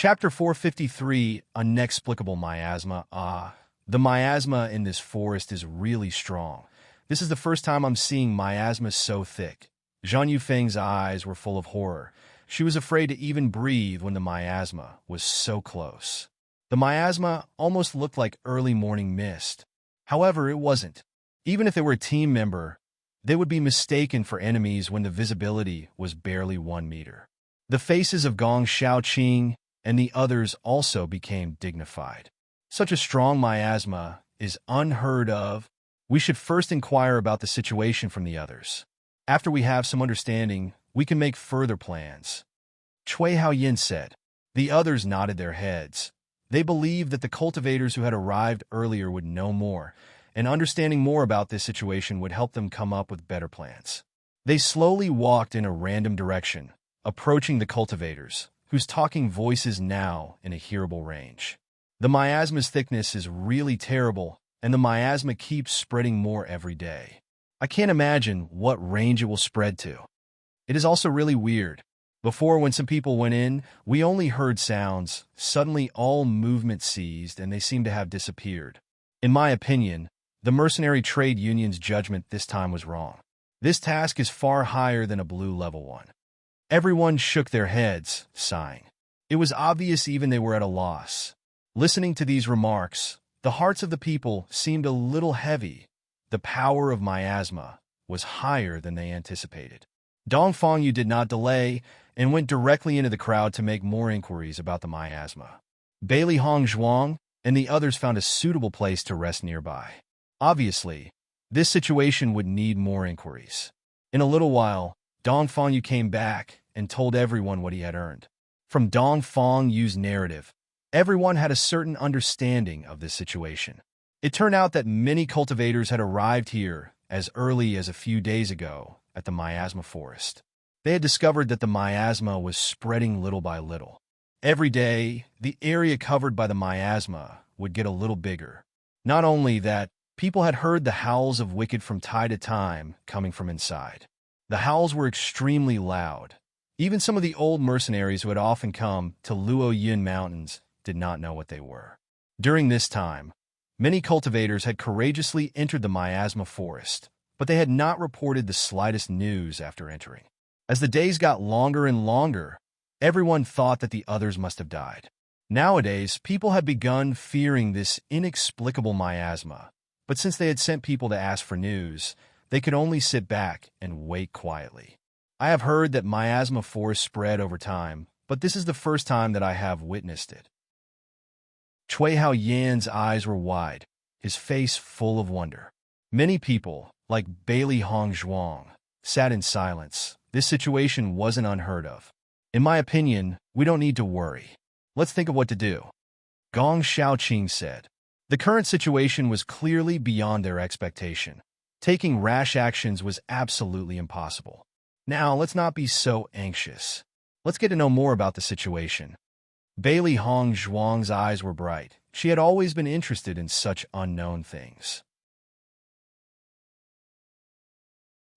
Chapter 453, Unexplicable Miasma. The miasma in this forest is really strong. This is the first time I'm seeing miasma so thick. Zhang Yufeng's eyes were full of horror. She was afraid to even breathe when the miasma was so close. The miasma almost looked like early morning mist. However, it wasn't. Even if they were a team member, they would be mistaken for enemies when the visibility was barely 1 meter. The faces of Gong Shaoqing and the others also became dignified. Such a strong miasma is unheard of. We should first inquire about the situation from the others. After we have some understanding, we can make further plans. Cui Haoyin said. The others nodded their heads. They believed that the cultivators who had arrived earlier would know more, and understanding more about this situation would help them come up with better plans. They slowly walked in a random direction, approaching the cultivators, whose talking voices now in a hearable range. The miasma's thickness is really terrible, and the miasma keeps spreading more every day. I can't imagine what range it will spread to. It is also really weird. Before, when some people went in, we only heard sounds. Suddenly all movement ceased and they seemed to have disappeared. In my opinion, the mercenary trade union's judgment this time was wrong. This task is far higher than a blue level one. Everyone shook their heads, sighing. It was obvious even they were at a loss. Listening to these remarks, the hearts of the people seemed a little heavy. The power of miasma was higher than they anticipated. Dong Fengyu did not delay and went directly into the crowd to make more inquiries about the miasma. Bailey Hong Zhuang and the others found a suitable place to rest nearby. Obviously, this situation would need more inquiries. In a little while, Dong Fengyu came back and told everyone what he had earned. From Dong Fengyu's narrative, everyone had a certain understanding of this situation. It turned out that many cultivators had arrived here as early as a few days ago at the miasma forest. They had discovered that the miasma was spreading little by little. Every day, the area covered by the miasma would get a little bigger. Not only that, people had heard the howls of wicked from time to time coming from inside. The howls were extremely loud. Even some of the old mercenaries who had often come to Luoyun Mountains did not know what they were. During this time, many cultivators had courageously entered the miasma forest, but they had not reported the slightest news after entering. As the days got longer and longer, everyone thought that the others must have died. Nowadays, people had begun fearing this inexplicable miasma, but since they had sent people to ask for news, they could only sit back and wait quietly. I have heard that miasma forests spread over time, but this is the first time that I have witnessed it. Cui Haoyan's eyes were wide, his face full of wonder. Many people, like Bailey Hong Zhuang, sat in silence. This situation wasn't unheard of. In my opinion, we don't need to worry. Let's think of what to do. Gong Shaoqing said. The current situation was clearly beyond their expectation. Taking rash actions was absolutely impossible. Now, let's not be so anxious. Let's get to know more about the situation. Bailey Hong Zhuang's eyes were bright. She had always been interested in such unknown things.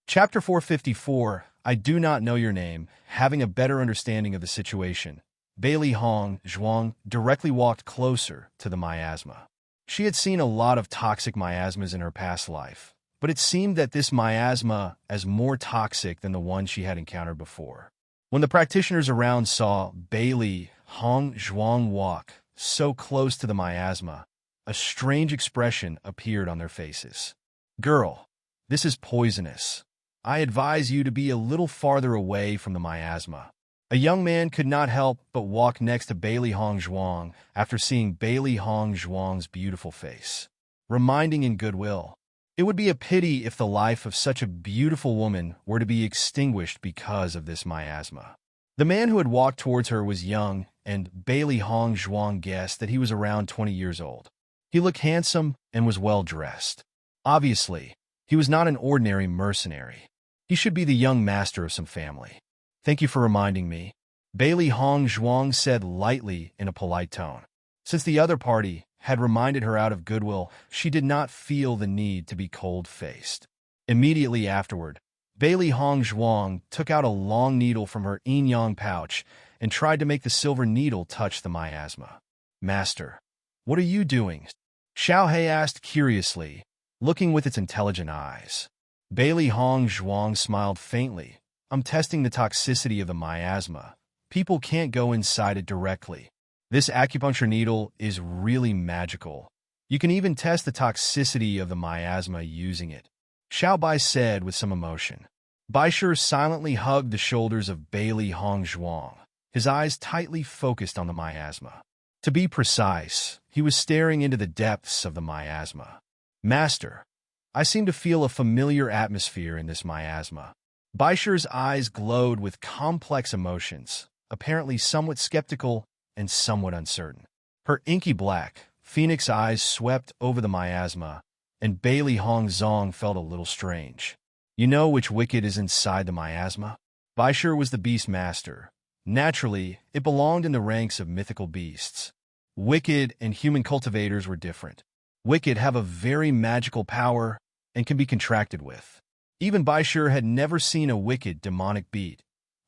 Chapter 454, I do not know your name. Having a better understanding of the situation, Bailey Hong Zhuang directly walked closer to the miasma. She had seen a lot of toxic miasmas in her past life, but it seemed that this miasma is more toxic than the one she had encountered before. When the practitioners around saw Bailey Hong Zhuang walk so close to the miasma, a strange expression appeared on their faces. Girl, this is poisonous. I advise you to be a little farther away from the miasma. A young man could not help but walk next to Bailey Hong Zhuang after seeing Bailey Hong Zhuang's beautiful face, reminding in goodwill. It would be a pity if the life of such a beautiful woman were to be extinguished because of this miasma. The man who had walked towards her was young, and Bailey Hong Zhuang guessed that he was around 20 years old. He looked handsome and was well dressed. Obviously, he was not an ordinary mercenary. He should be the young master of some family. Thank you for reminding me, Bailey Hong Zhuang said lightly in a polite tone. Since the other party had reminded her out of goodwill, she did not feel the need to be cold-faced. Immediately afterward, Bailey Hong Zhuang took out a long needle from her yin-yang pouch and tried to make the silver needle touch the miasma. "Master, what are you doing?" Xiao He asked curiously, looking with its intelligent eyes. Bailey Hong Zhuang smiled faintly. "I'm testing the toxicity of the miasma. People can't go inside it directly. This acupuncture needle is really magical. You can even test the toxicity of the miasma using it," Xiao Bai said with some emotion. Baisher silently hugged the shoulders of Bailey Hong Zhuang, his eyes tightly focused on the miasma. To be precise, he was staring into the depths of the miasma. "Master, I seem to feel a familiar atmosphere in this miasma." Baisher's eyes glowed with complex emotions, apparently somewhat skeptical and somewhat uncertain. Her inky black, phoenix eyes swept over the miasma, and Bailey Hong Zong felt a little strange. "You know which wicked is inside the miasma?" Baisher was the beast master. Naturally, it belonged in the ranks of mythical beasts. Wicked and human cultivators were different. Wicked have a very magical power and can be contracted with. Even Baisher had never seen a wicked demonic beast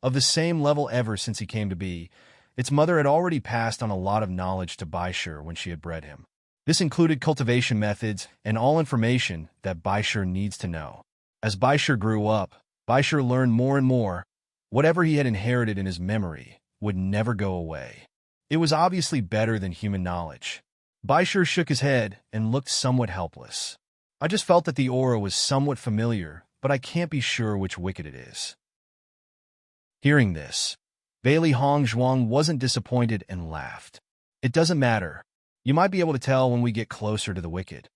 of the same level ever since he came to be. Its mother had already passed on a lot of knowledge to Baisher when she had bred him. This included cultivation methods and all information that Baisher needs to know. As Baisher grew up, Baisher learned more and more. Whatever he had inherited in his memory would never go away. It was obviously better than human knowledge. Baisher shook his head and looked somewhat helpless. "I just felt that the aura was somewhat familiar, but I can't be sure which wicket it is." Hearing this, Bailey Hong Zhuang wasn't disappointed and laughed. "It doesn't matter. You might be able to tell when we get closer to the wicket."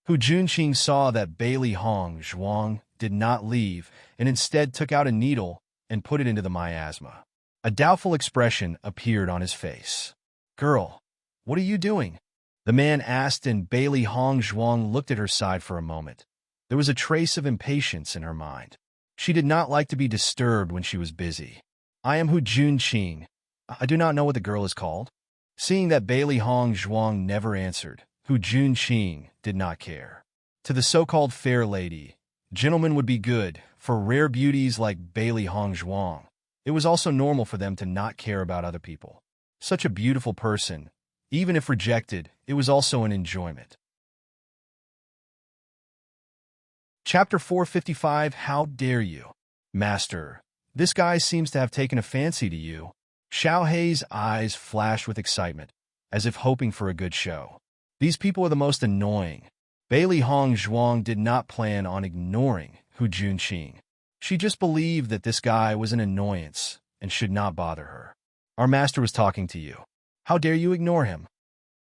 Hu Junqing saw that Bailey Hong Zhuang did not leave and instead took out a needle and put it into the miasma. A doubtful expression appeared on his face. "Girl, what are you doing?" the man asked, and Bailey Hong Zhuang looked at her side for a moment. There was a trace of impatience in her mind. She did not like to be disturbed when she was busy. "I am Hu Junqing. I do not know what the girl is called." Seeing that Bailey Hong Zhuang never answered, Hu Junqing did not care. To the so-called fair lady, gentlemen would be good. For rare beauties like Bailey Hong Zhuang, it was also normal for them to not care about other people. Such a beautiful person, even if rejected, it was also an enjoyment. Chapter 455. How dare you? "Master, this guy seems to have taken a fancy to you." Xiao Hei's eyes flashed with excitement, as if hoping for a good show. "These people are the most annoying." Bailey Hong Zhuang did not plan on ignoring Hu Junqing. She just believed that this guy was an annoyance and should not bother her. "Our master was talking to you. How dare you ignore him?"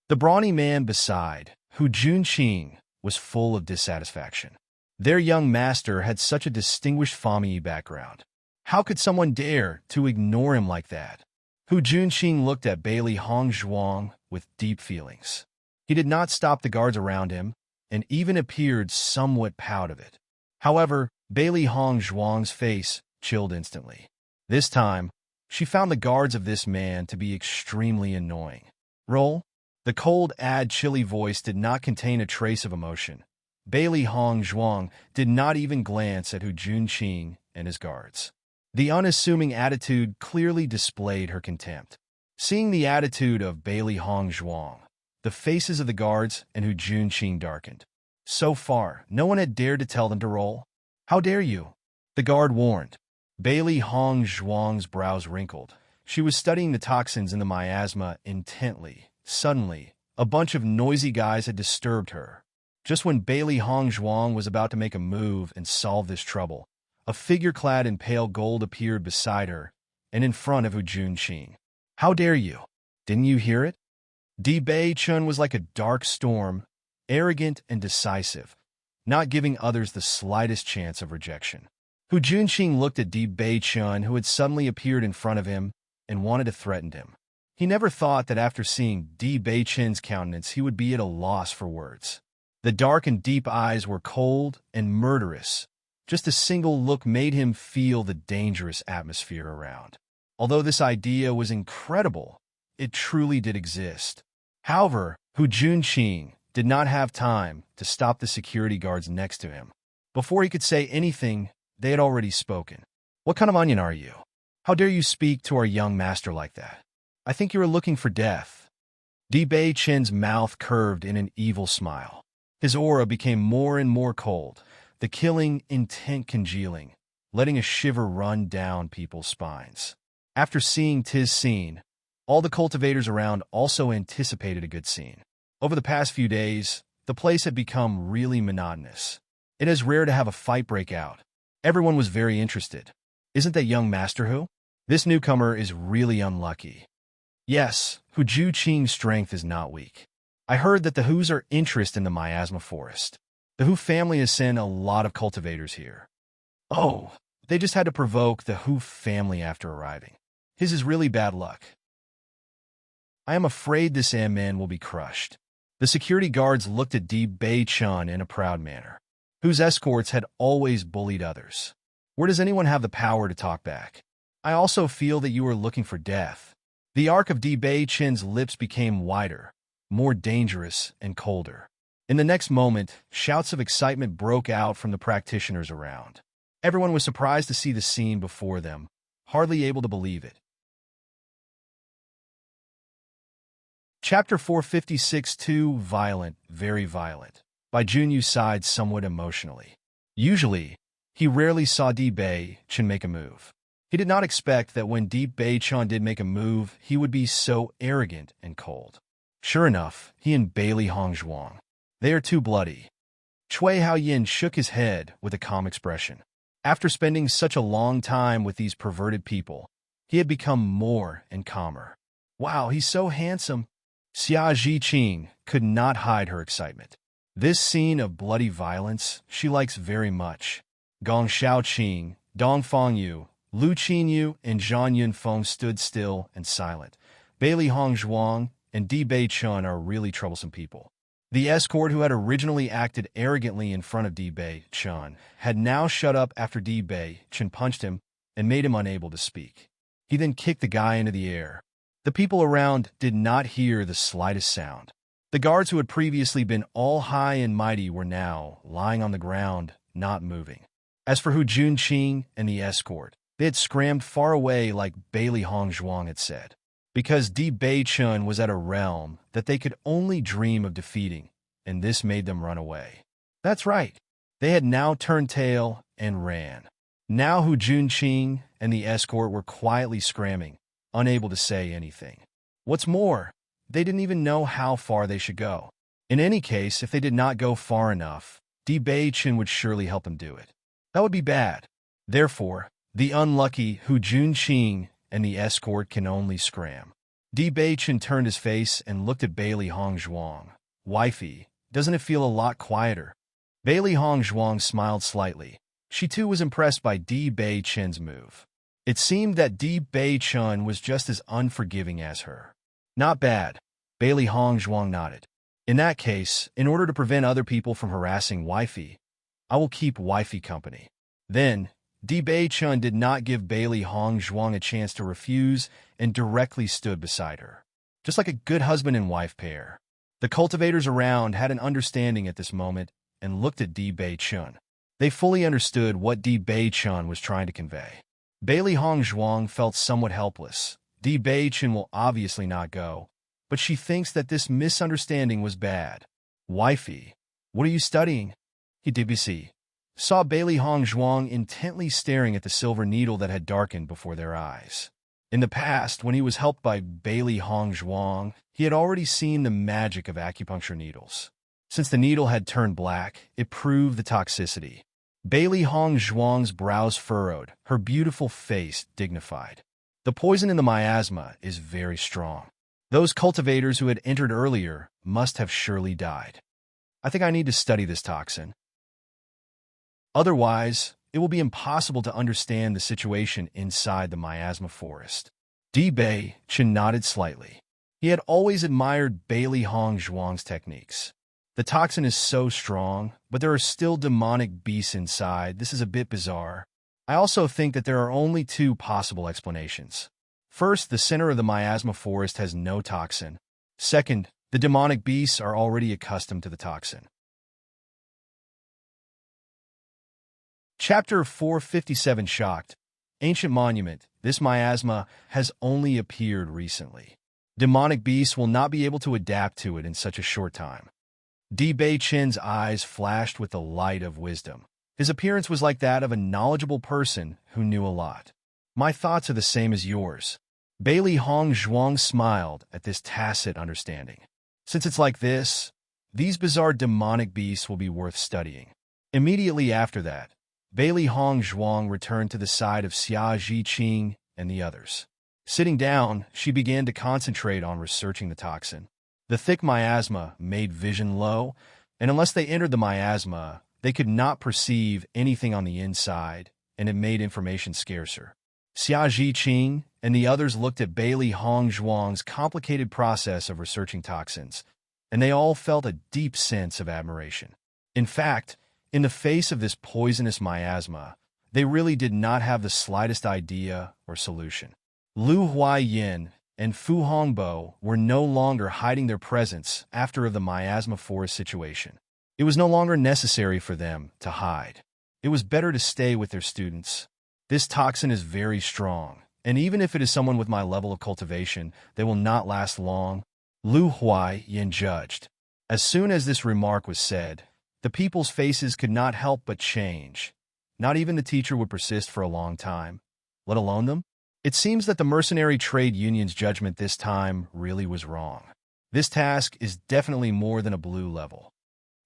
The brawny man beside Hu Junqing was full of dissatisfaction. Their young master had such a distinguished famille background. How could someone dare to ignore him like that? Hu Junqing looked at Bailey Hong Zhuang with deep feelings. He did not stop the guards around him, and even appeared somewhat proud of it. However, Bailey Hong Zhuang's face chilled instantly. This time, she found the guards of this man to be extremely annoying. "Roll?" The cold, chilly voice did not contain a trace of emotion. Bailey Hong Zhuang did not even glance at Hu Junqing and his guards. The unassuming attitude clearly displayed her contempt. Seeing the attitude of Bailey Hong Zhuang, the faces of the guards and Hu Junqing darkened. So far, no one had dared to tell them to roll. "How dare you?" the guard warned. Bailey Hong Zhuang's brows wrinkled. She was studying the toxins in the miasma intently. Suddenly, a bunch of noisy guys had disturbed her. Just when Bailey Hong Zhuang was about to make a move and solve this trouble, a figure clad in pale gold appeared beside her and in front of Hu Junqing. "How dare you? Didn't you hear it?" Di Bei Chun was like a dark storm, arrogant and decisive, not giving others the slightest chance of rejection. Hu Junqing looked at Di Bei Chun, who had suddenly appeared in front of him and wanted to threaten him. He never thought that after seeing Di Bei Chun's countenance he would be at a loss for words. The dark and deep eyes were cold and murderous. Just a single look made him feel the dangerous atmosphere around. Although this idea was incredible, it truly did exist. However, Hu Junqing did not have time to stop the security guards next to him. Before he could say anything, they had already spoken. "What kind of onion are you?" How dare you speak to our young master like that? I think you are looking for death. Bei Chen's mouth curved in an evil smile. His aura became more and more cold, the killing intent congealing, letting a shiver run down people's spines. After seeing Tiz scene, all the cultivators around also anticipated a good scene. Over the past few days, the place had become really monotonous. It is rare to have a fight break out. Everyone was very interested. Isn't that young master who? This newcomer is really unlucky. Yes, Hu Qing's strength is not weak. I heard that the Hu's are interested in the miasma forest. The Hu family has sent a lot of cultivators here. Oh, they just had to provoke the Hu family after arriving. His is really bad luck. I am afraid this man will be crushed. The security guards looked at Bei Chen in a proud manner. Hu's escorts had always bullied others. Where does anyone have the power to talk back? I also feel that you are looking for death. The arc of Bei Chen's lips became wider, more dangerous and colder. In the next moment, shouts of excitement broke out from the practitioners around. Everyone was surprised to see the scene before them, hardly able to believe it. Chapter 456 Too Violent, Very Violent. By Junyu sighed somewhat emotionally. Usually, he rarely saw Bei Chen make a move. He did not expect that when Bei Chen did make a move, he would be so arrogant and cold. Sure enough, he and Bailey Hongzhuang. They are too bloody. Cui Haoyin shook his head with a calm expression. After spending such a long time with these perverted people, he had become more and calmer. Wow, he's so handsome. Xia Zhiqing could not hide her excitement. This scene of bloody violence she likes very much. Gong Shaoqing, Dong Fengyu, Lu Qinyu, and Zhang Yunfeng stood still and silent. Bailey Hongzhuang and Bei Chen are really troublesome people. The escort who had originally acted arrogantly in front of Bei Chen had now shut up after Bei Chen punched him and made him unable to speak. He then kicked the guy into the air. The people around did not hear the slightest sound. The guards who had previously been all high and mighty were now lying on the ground, not moving. As for Hu Junqing and the escort, they had scrammed far away like Bailey Hongzhuang had said, because Bei Chen was at a realm that they could only dream of defeating, and this made them run away. That's right. They had now turned tail and ran. Now Hu Junqing and the escort were quietly scrambling, unable to say anything. What's more, they didn't even know how far they should go. In any case, if they did not go far enough, Bei Chen would surely help them do it. That would be bad. Therefore, the unlucky Hu Junqing and the escort can only scram. Bei Chen turned his face and looked at Bailey Hongzhuang. Wifey, doesn't it feel a lot quieter? Bailey Hongzhuang smiled slightly. She too was impressed by Bei Chen's move. It seemed that Bei Chen was just as unforgiving as her. Not bad. Bailey Hongzhuang nodded. In that case, in order to prevent other people from harassing Wifey, I will keep Wifey company. Then, Bei Chen did not give Bailey Hongzhuang a chance to refuse and directly stood beside her. Just like a good husband and wife pair. The cultivators around had an understanding at this moment and looked at Bei Chen. They fully understood what Bei Chen was trying to convey. Bailey Hongzhuang felt somewhat helpless. Bei Chen will obviously not go, but she thinks that this misunderstanding was bad. Wifey, what are you studying? He DBC. Saw Bailey Hongzhuang intently staring at the silver needle that had darkened before their eyes. In the past, when he was helped by Bailey Hongzhuang, he had already seen the magic of acupuncture needles. Since the needle had turned black, it proved the toxicity. Bailey Hongzhuang's brows furrowed, her beautiful face dignified. The poison in the miasma is very strong. Those cultivators who had entered earlier must have surely died. I think I need to study this toxin. Otherwise, it will be impossible to understand the situation inside the miasma forest. Bei Chen nodded slightly. He had always admired Bailey Hongzhuang's techniques. The toxin is so strong, but there are still demonic beasts inside. This is a bit bizarre. I also think that there are only two possible explanations. First, the center of the miasma forest has no toxin. Second, the demonic beasts are already accustomed to the toxin. Chapter 457 Shocked. Ancient monument. This miasma has only appeared recently. Demonic beasts will not be able to adapt to it in such a short time. Bei Chen's eyes flashed with the light of wisdom. His appearance was like that of a knowledgeable person who knew a lot. My thoughts are the same as yours. Bailey Hong Zhuang smiled at this tacit understanding. Since it's like this, these bizarre demonic beasts will be worth studying. Immediately after that, Bailey Hong Zhuang returned to the side of Xia Zhiqing and the others. Sitting down, she began to concentrate on researching the toxin. The thick miasma made vision low, and unless they entered the miasma, they could not perceive anything on the inside, and it made information scarcer. Xia Zhiqing and the others looked at Bailey Hong Zhuang's complicated process of researching toxins, and they all felt a deep sense of admiration. In fact, in the face of this poisonous miasma, they really did not have the slightest idea or solution. Lu Huaiyin and Fu Hongbo were no longer hiding their presence after the miasma forest situation. It was no longer necessary for them to hide. It was better to stay with their students. This toxin is very strong, and even if it is someone with my level of cultivation, they will not last long, Lu Huaiyin judged. As soon as this remark was said, the people's faces could not help but change. Not even the teacher would persist for a long time, let alone them. It seems that the mercenary trade union's judgment this time really was wrong. This task is definitely more than a blue level.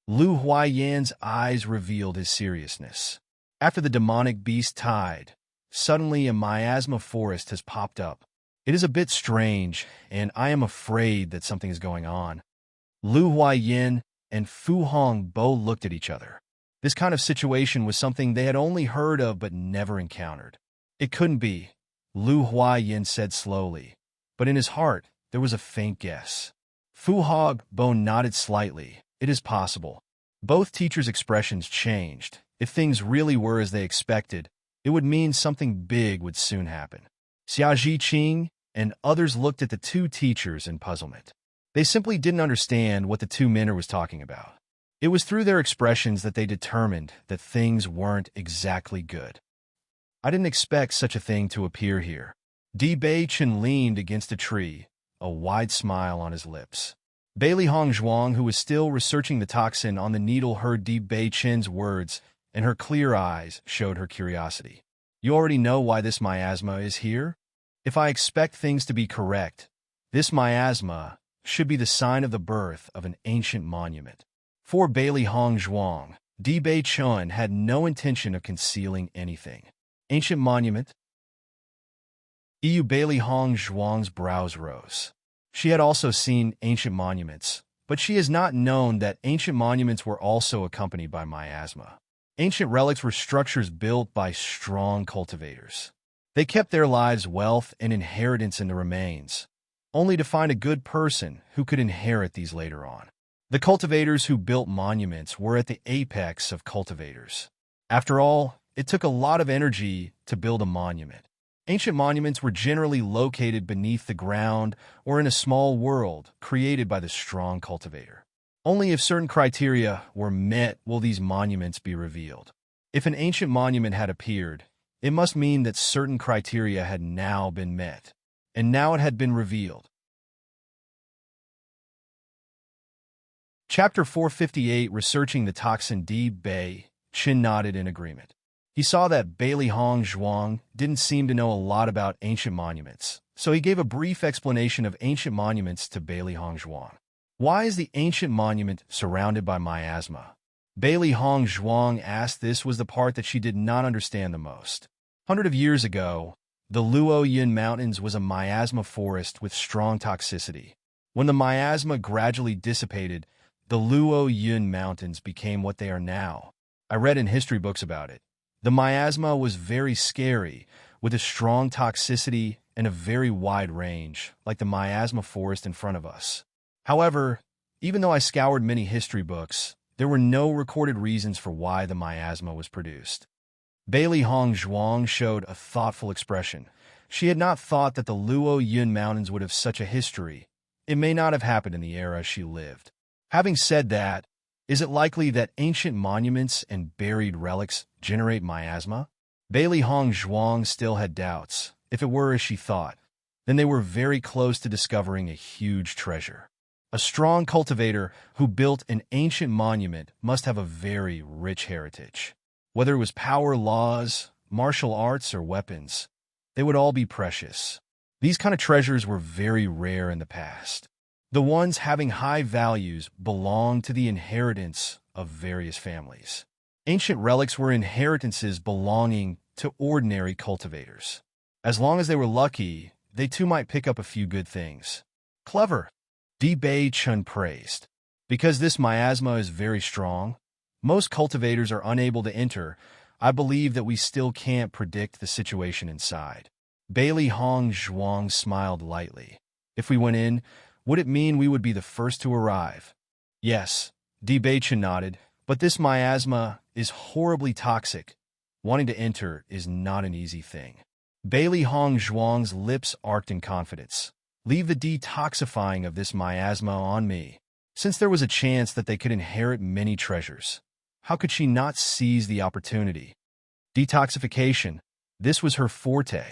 Lu Huaiyin's eyes revealed his seriousness. After the demonic beast tied, suddenly a miasma forest has popped up. It is a bit strange, and I am afraid that something is going on. Lu Huaiyin and Fu Hongbo looked at each other. This kind of situation was something they had only heard of but never encountered. It couldn't be, Lu Huaiyin said slowly, but in his heart there was a faint guess. Fu Hongbo nodded slightly. It is possible. Both teachers' expressions changed. If things really were as they expected, it would mean something big would soon happen. Xia Zhiqing and others looked at the two teachers in puzzlement. They simply didn't understand what the two men were talking about. It was through their expressions that they determined that things weren't exactly good. I didn't expect such a thing to appear here. Bei Chen leaned against a tree, a wide smile on his lips. Bailey Hong Zhuang, who was still researching the toxin on the needle, heard Bei Chen's words, and her clear eyes showed her curiosity. You already know why this miasma is here? If I expect things to be correct, this miasma should be the sign of the birth of an ancient monument. For Bailey Hong Zhuang, Bei Chen had no intention of concealing anything. Ancient monument? Bailey Hong Zhuang's brows rose. She had also seen ancient monuments, but she has not known that ancient monuments were also accompanied by miasma. Ancient relics were structures built by strong cultivators. They kept their lives' wealth and inheritance in the remains, only to find a good person who could inherit these later on. The cultivators who built monuments were at the apex of cultivators. After all, it took a lot of energy to build a monument. Ancient monuments were generally located beneath the ground or in a small world created by the strong cultivator. Only if certain criteria were met will these monuments be revealed. If an ancient monument had appeared, it must mean that certain criteria had now been met, and now it had been revealed. Chapter 458, Researching the Toxin. Bei Chen nodded in agreement. He saw that Bailey Hong Zhuang didn't seem to know a lot about ancient monuments, so he gave a brief explanation of ancient monuments to Bailey Hong Zhuang. Why is the ancient monument surrounded by miasma? Bailey Hong Zhuang asked. This was the part that she did not understand the most. Hundreds of years ago, the Luoyun Mountains was a miasma forest with strong toxicity. When the miasma gradually dissipated, the Luoyun Mountains became what they are now. I read in history books about it. The miasma was very scary, with a strong toxicity and a very wide range, like the miasma forest in front of us. However, even though I scoured many history books, there were no recorded reasons for why the miasma was produced. Bailey Hong Zhuang showed a thoughtful expression. She had not thought that the Luoyun Mountains would have such a history. It may not have happened in the era she lived. Having said that, is it likely that ancient monuments and buried relics generate miasma? Bailey Hong Zhuang still had doubts. If it were as she thought, then they were very close to discovering a huge treasure. A strong cultivator who built an ancient monument must have a very rich heritage. Whether it was power, laws, martial arts, or weapons, they would all be precious. These kind of treasures were very rare in the past. The ones having high values belonged to the inheritance of various families. Ancient relics were inheritances belonging to ordinary cultivators. As long as they were lucky, they too might pick up a few good things. Clever, Di Bei Chun praised. Because this miasma is very strong, most cultivators are unable to enter. I believe that we still can't predict the situation inside. Bailey Hong Zhuang smiled lightly. If we went in, would it mean we would be the first to arrive? Yes, Di Bei Chun nodded, but this miasma is horribly toxic. Wanting to enter is not an easy thing. Bailey Hong Zhuang's lips arched in confidence. Leave the detoxifying of this miasma on me. Since there was a chance that they could inherit many treasures, how could she not seize the opportunity? Detoxification, this was her forte.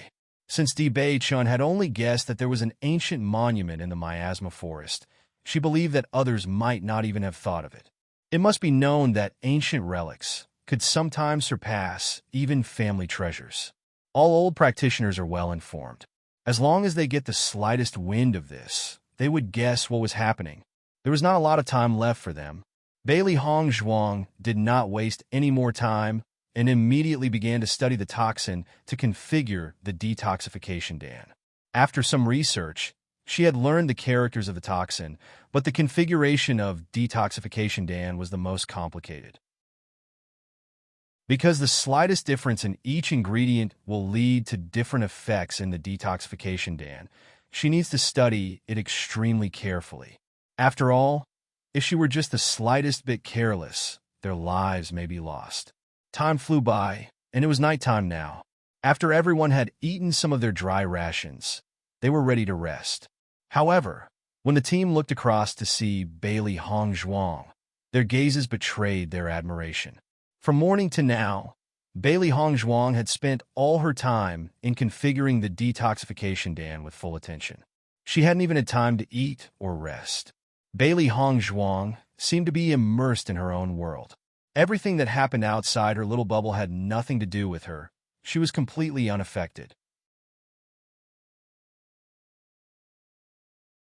Since Di Bei Chun had only guessed that there was an ancient monument in the miasma forest, she believed that others might not even have thought of it. It must be known that ancient relics could sometimes surpass even family treasures. All old practitioners are well informed. As long as they get the slightest wind of this, they would guess what was happening. There was not a lot of time left for them. Bailey Hong Zhuang did not waste any more time and immediately began to study the toxin to configure the detoxification dam. After some research, she had learned the characters of the toxin, but the configuration of detoxification dam was the most complicated. Because the slightest difference in each ingredient will lead to different effects in the detoxification dam, she needs to study it extremely carefully. After all, if she were just the slightest bit careless, their lives may be lost. Time flew by, and it was nighttime now. After everyone had eaten some of their dry rations, they were ready to rest. However, when the team looked across to see Bailey Hong Zhuang, their gazes betrayed their admiration. From morning to now, Bailey Hong Zhuang had spent all her time in configuring the detoxification dam with full attention. She hadn't even had time to eat or rest. Bailey Hong Zhuang seemed to be immersed in her own world. Everything that happened outside her little bubble had nothing to do with her. She was completely unaffected.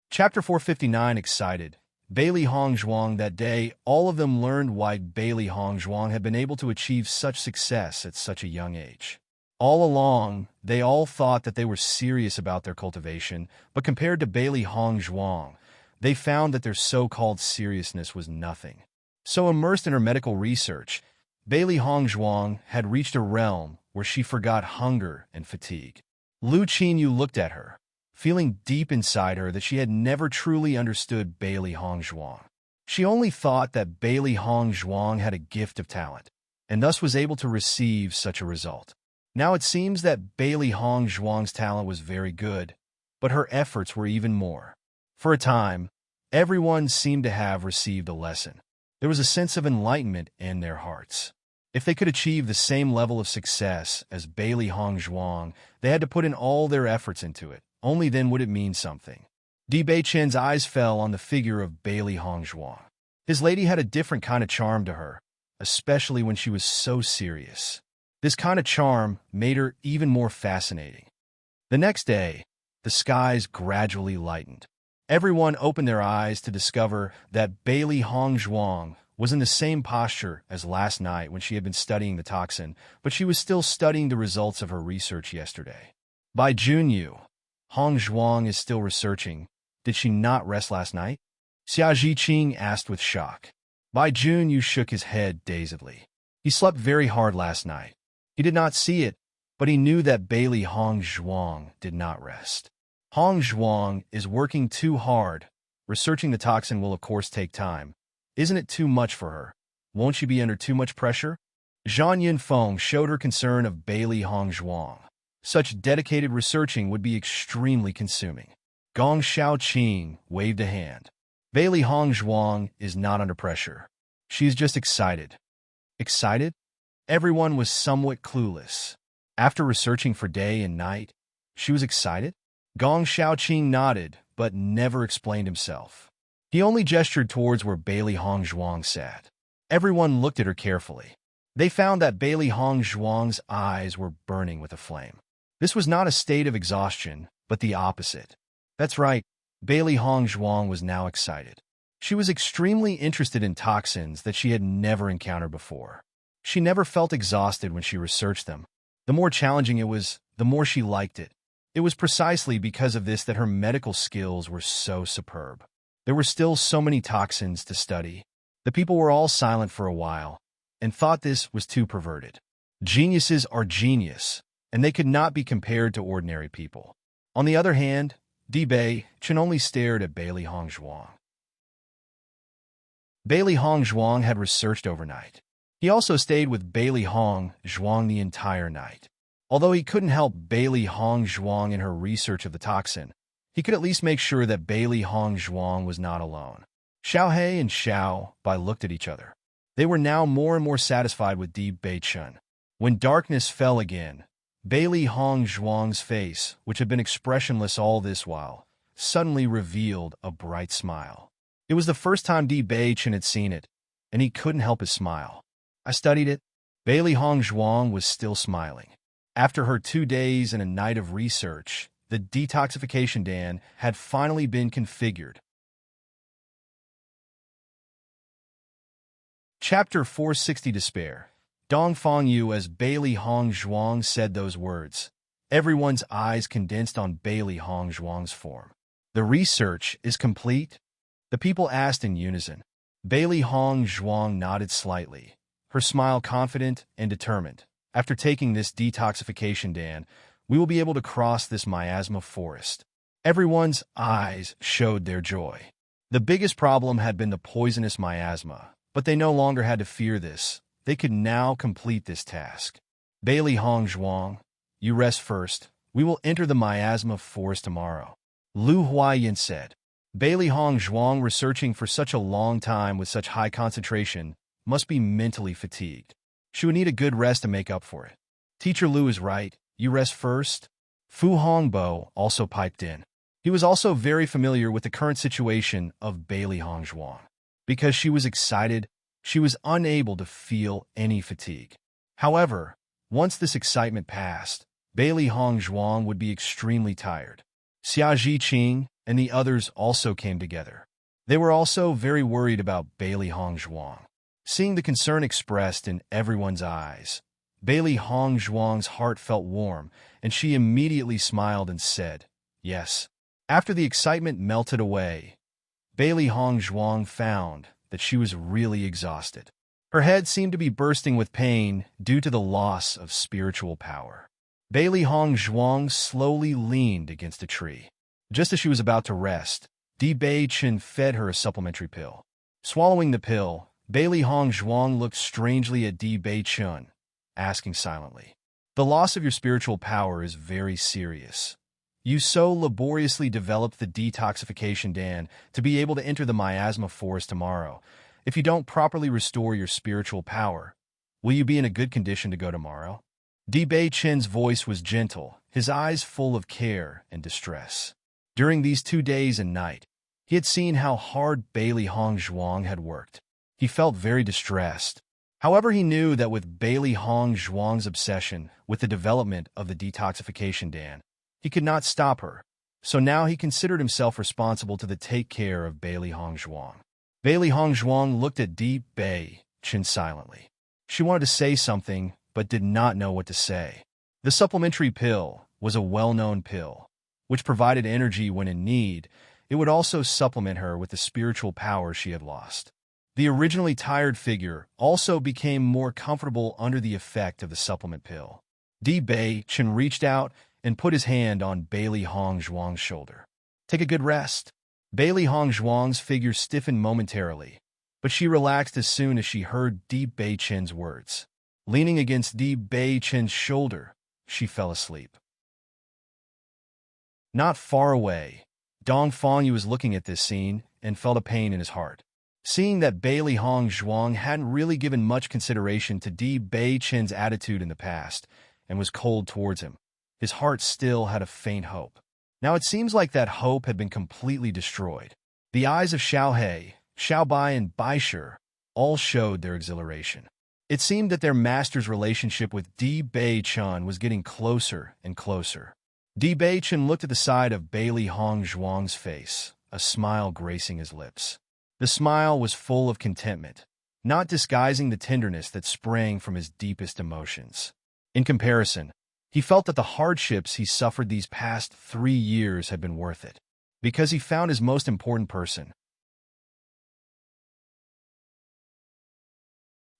Chapter 459 excited. Bailey Hong Zhuang that day, all of them learned why Bailey Hong Zhuang had been able to achieve such success at such a young age. All along, they all thought that they were serious about their cultivation, but compared to Bailey Hong Zhuang, they found that their so-called seriousness was nothing. So immersed in her medical research, Bailey Hong Zhuang had reached a realm where she forgot hunger and fatigue. Lu Qinyu looked at her, feeling deep inside her that she had never truly understood Bailey Hong Zhuang. She only thought that Bailey Hong Zhuang had a gift of talent, and thus was able to receive such a result. Now it seems that Bailey Hong Zhuang's talent was very good, but her efforts were even more. For a time, everyone seemed to have received a lesson. There was a sense of enlightenment in their hearts. If they could achieve the same level of success as Bailey Hong Zhuang, they had to put in all their efforts into it. Only then would it mean something. Di Bei Chen's eyes fell on the figure of Bailey Hong Zhuang. His lady had a different kind of charm to her, especially when she was so serious. This kind of charm made her even more fascinating. The next day, the skies gradually lightened. Everyone opened their eyes to discover that Bailey Hong Zhuang was in the same posture as last night when she had been studying the toxin, but she was still studying the results of her research yesterday. By Junyu, Hong Zhuang is still researching. Did she not rest last night? Xia Zhiqing asked with shock. Bai Junyu shook his head dazedly. He slept very hard last night. He did not see it, but he knew that Bailey Hong Zhuang did not rest. Hong Zhuang is working too hard. Researching the toxin will of course take time. Isn't it too much for her? Won't she be under too much pressure? Zhang Yunfeng showed her concern of Bailey Hong Zhuang. Such dedicated researching would be extremely consuming. Gong Xiaoqing waved a hand. Bailey Hong Zhuang is not under pressure. She is just excited. Excited? Everyone was somewhat clueless. After researching for day and night, she was excited. Gong Xiaoqing nodded, but never explained himself. He only gestured towards where Bailey Hongzhuang sat. Everyone looked at her carefully. They found that Bailey Hongzhuang's eyes were burning with a flame. This was not a state of exhaustion, but the opposite. That's right, Bailey Hongzhuang was now excited. She was extremely interested in toxins that she had never encountered before. She never felt exhausted when she researched them. The more challenging it was, the more she liked it. It was precisely because of this that her medical skills were so superb. There were still so many toxins to study. The people were all silent for a while, and thought this was too perverted. Geniuses are genius, and they could not be compared to ordinary people. On the other hand, Bewitching only stared at Bailey Hongzhuang. Bailey Hongzhuang had researched overnight. He also stayed with Bailey Hongzhuang the entire night. Although he couldn't help Bailey Hongzhuang in her research of the toxin, he could at least make sure that Bailey Hongzhuang was not alone. Xiao He and Xiao Bai looked at each other. They were now more and more satisfied with Bewitching. When darkness fell again, Bailey Hongzhuang's face, which had been expressionless all this while, suddenly revealed a bright smile. It was the first time Bewitching had seen it, and he couldn't help his smile. I studied it. Bailey Hongzhuang was still smiling. After her 2 days and a night of research, the detoxification dam had finally been configured. Chapter 460 Despair. Dong Fangyu. As Bailey Hongzhuang said those words, everyone's eyes condensed on Bailey Hongzhuang's form. The research is complete? The people asked in unison. Bailey Hongzhuang nodded slightly, her smile confident and determined. After taking this detoxification dam, we will be able to cross this miasma forest. Everyone's eyes showed their joy. The biggest problem had been the poisonous miasma, but they no longer had to fear this. They could now complete this task. Bailey Hongzhuang, you rest first. We will enter the miasma forest tomorrow. Lu Huayin said. Bailey Hongzhuang, researching for such a long time with such high concentration, must be mentally fatigued. She would need a good rest to make up for it. Teacher Lu is right. You rest first. Fu Hongbo also piped in. He was also very familiar with the current situation of Bailey Hongzhuang. Because she was excited, she was unable to feel any fatigue. However, once this excitement passed, Bailey Hongzhuang would be extremely tired. Xia Zhiqing and the others also came together. They were also very worried about Bailey Hongzhuang. Seeing the concern expressed in everyone's eyes, Bailey Hongzhuang's heart felt warm, and she immediately smiled and said, yes. After the excitement melted away, Bailey Hongzhuang found that she was really exhausted. Her head seemed to be bursting with pain due to the loss of spiritual power. Bailey Hongzhuang slowly leaned against a tree. Just as she was about to rest, Bewitching fed her a supplementary pill. Swallowing the pill, Bailey Hongzhuang looked strangely at Bewitching, asking silently, the loss of your spiritual power is very serious. You so laboriously developed the detoxification dam to be able to enter the miasma forest tomorrow. If you don't properly restore your spiritual power, will you be in a good condition to go tomorrow? Bewitching's voice was gentle, his eyes full of care and distress. During these 2 days and night, he had seen how hard Bailey Hongzhuang had worked. He felt very distressed. However, he knew that with Bailey Hongzhuang's obsession with the development of the detoxification dam, he could not stop her, so now he considered himself responsible to take care of Bailey Hongzhuang. Bailey Hongzhuang looked at Bewitching silently. She wanted to say something, but did not know what to say. The supplementary pill was a well-known pill, which provided energy when in need. It would also supplement her with the spiritual power she had lost. The originally tired figure also became more comfortable under the effect of the supplement pill. Bewitching reached out and put his hand on Bailey Hongzhuang's shoulder. Take a good rest. Bailey Hongzhuang's figure stiffened momentarily, but she relaxed as soon as she heard Bewitching's words. Leaning against Bewitching's shoulder, she fell asleep. Not far away, Dong Fangyu was looking at this scene and felt a pain in his heart. Seeing that Bailey Hongzhuang hadn't really given much consideration to Bewitching's attitude in the past, and was cold towards him. His heart still had a faint hope. Now it seems like that hope had been completely destroyed. The eyes of Xiaohe, Xiaobai, and Baisher all showed their exhilaration. It seemed that their master's relationship with Di Bei-chun was getting closer and closer. Di Bei-chun looked at the side of Bailey Hong Zhuang's face, a smile gracing his lips. The smile was full of contentment, not disguising the tenderness that sprang from his deepest emotions. In comparison, he felt that the hardships he suffered these past 3 years had been worth it, because he found his most important person.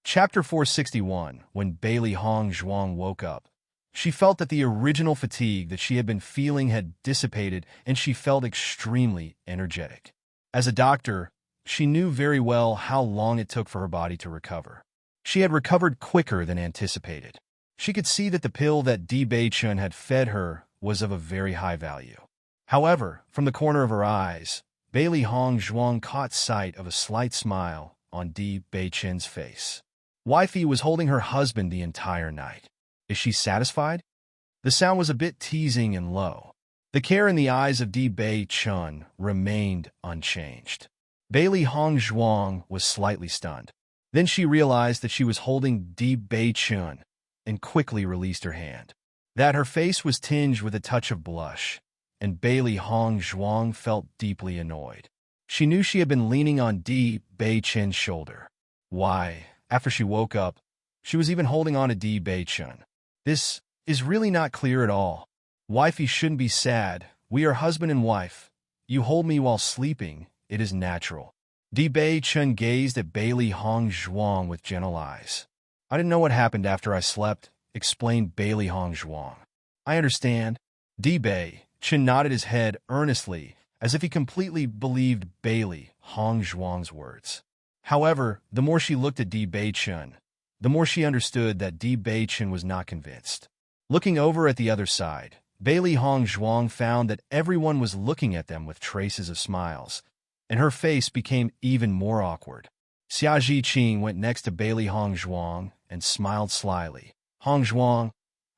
Chapter 461. When Bailey Hong Zhuang woke up, she felt that the original fatigue that she had been feeling had dissipated, and she felt extremely energetic. As a doctor, she knew very well how long it took for her body to recover. She had recovered quicker than anticipated. She could see that the pill that Di Bei-chun had fed her was of a very high value. However, from the corner of her eyes, Bailey Hong Zhuang caught sight of a slight smile on Di Bei-chun's face. Wifey was holding her husband the entire night. Is she satisfied? The sound was a bit teasing and low. The care in the eyes of Di Bei-chun remained unchanged. Bailey Hong Zhuang was slightly stunned. Then she realized that she was holding Di Bei-chun and quickly released her hand. That her face was tinged with a touch of blush, and Bailey Hong Zhuang felt deeply annoyed. She knew she had been leaning on Di Bei-chun's shoulder. Why, after she woke up, she was even holding on to Di Bei-chun. This is really not clear at all. Wifey shouldn't be sad. We are husband and wife. You hold me while sleeping. It is natural. Di Bei-chun gazed at Bailey Hong Zhuang with gentle eyes. I didn't know what happened after I slept, explained Bailey Hong Zhuang. I understand. Di Bei-chun nodded his head earnestly, as if he completely believed Bailey Hong Zhuang's words. However, the more she looked at Di Bei-chun, the more she understood that Di Bei-chun was not convinced. Looking over at the other side, Bailey Hong Zhuang found that everyone was looking at them with traces of smiles, and her face became even more awkward. Xia Zhiqing went next to Bailey Hong Zhuang and smiled slyly. Hong Zhuang,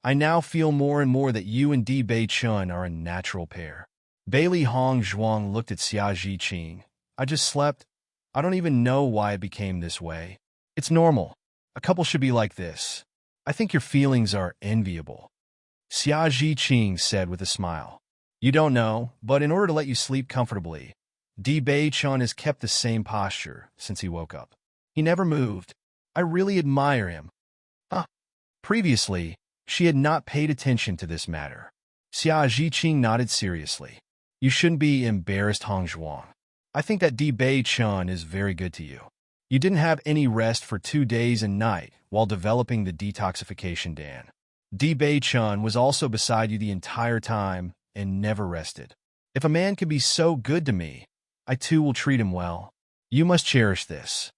I now feel more and more that you and Di Bei-chun are a natural pair. Bailey Hong Zhuang looked at Xia Zhiqing. I just slept. I don't even know why it became this way. It's normal. A couple should be like this. I think your feelings are enviable. Xia Zhiqing said with a smile. You don't know, but in order to let you sleep comfortably, Di Bei-chun has kept the same posture since he woke up. He never moved. I really admire him. Previously, she had not paid attention to this matter. Xia Zhiqing nodded seriously. You shouldn't be embarrassed, Hong Zhuang. I think that Di Bei-chun is very good to you. You didn't have any rest for 2 days and night while developing the detoxification dan. Di Bei-chun was also beside you the entire time and never rested. If a man can be so good to me, I too will treat him well. You must cherish this.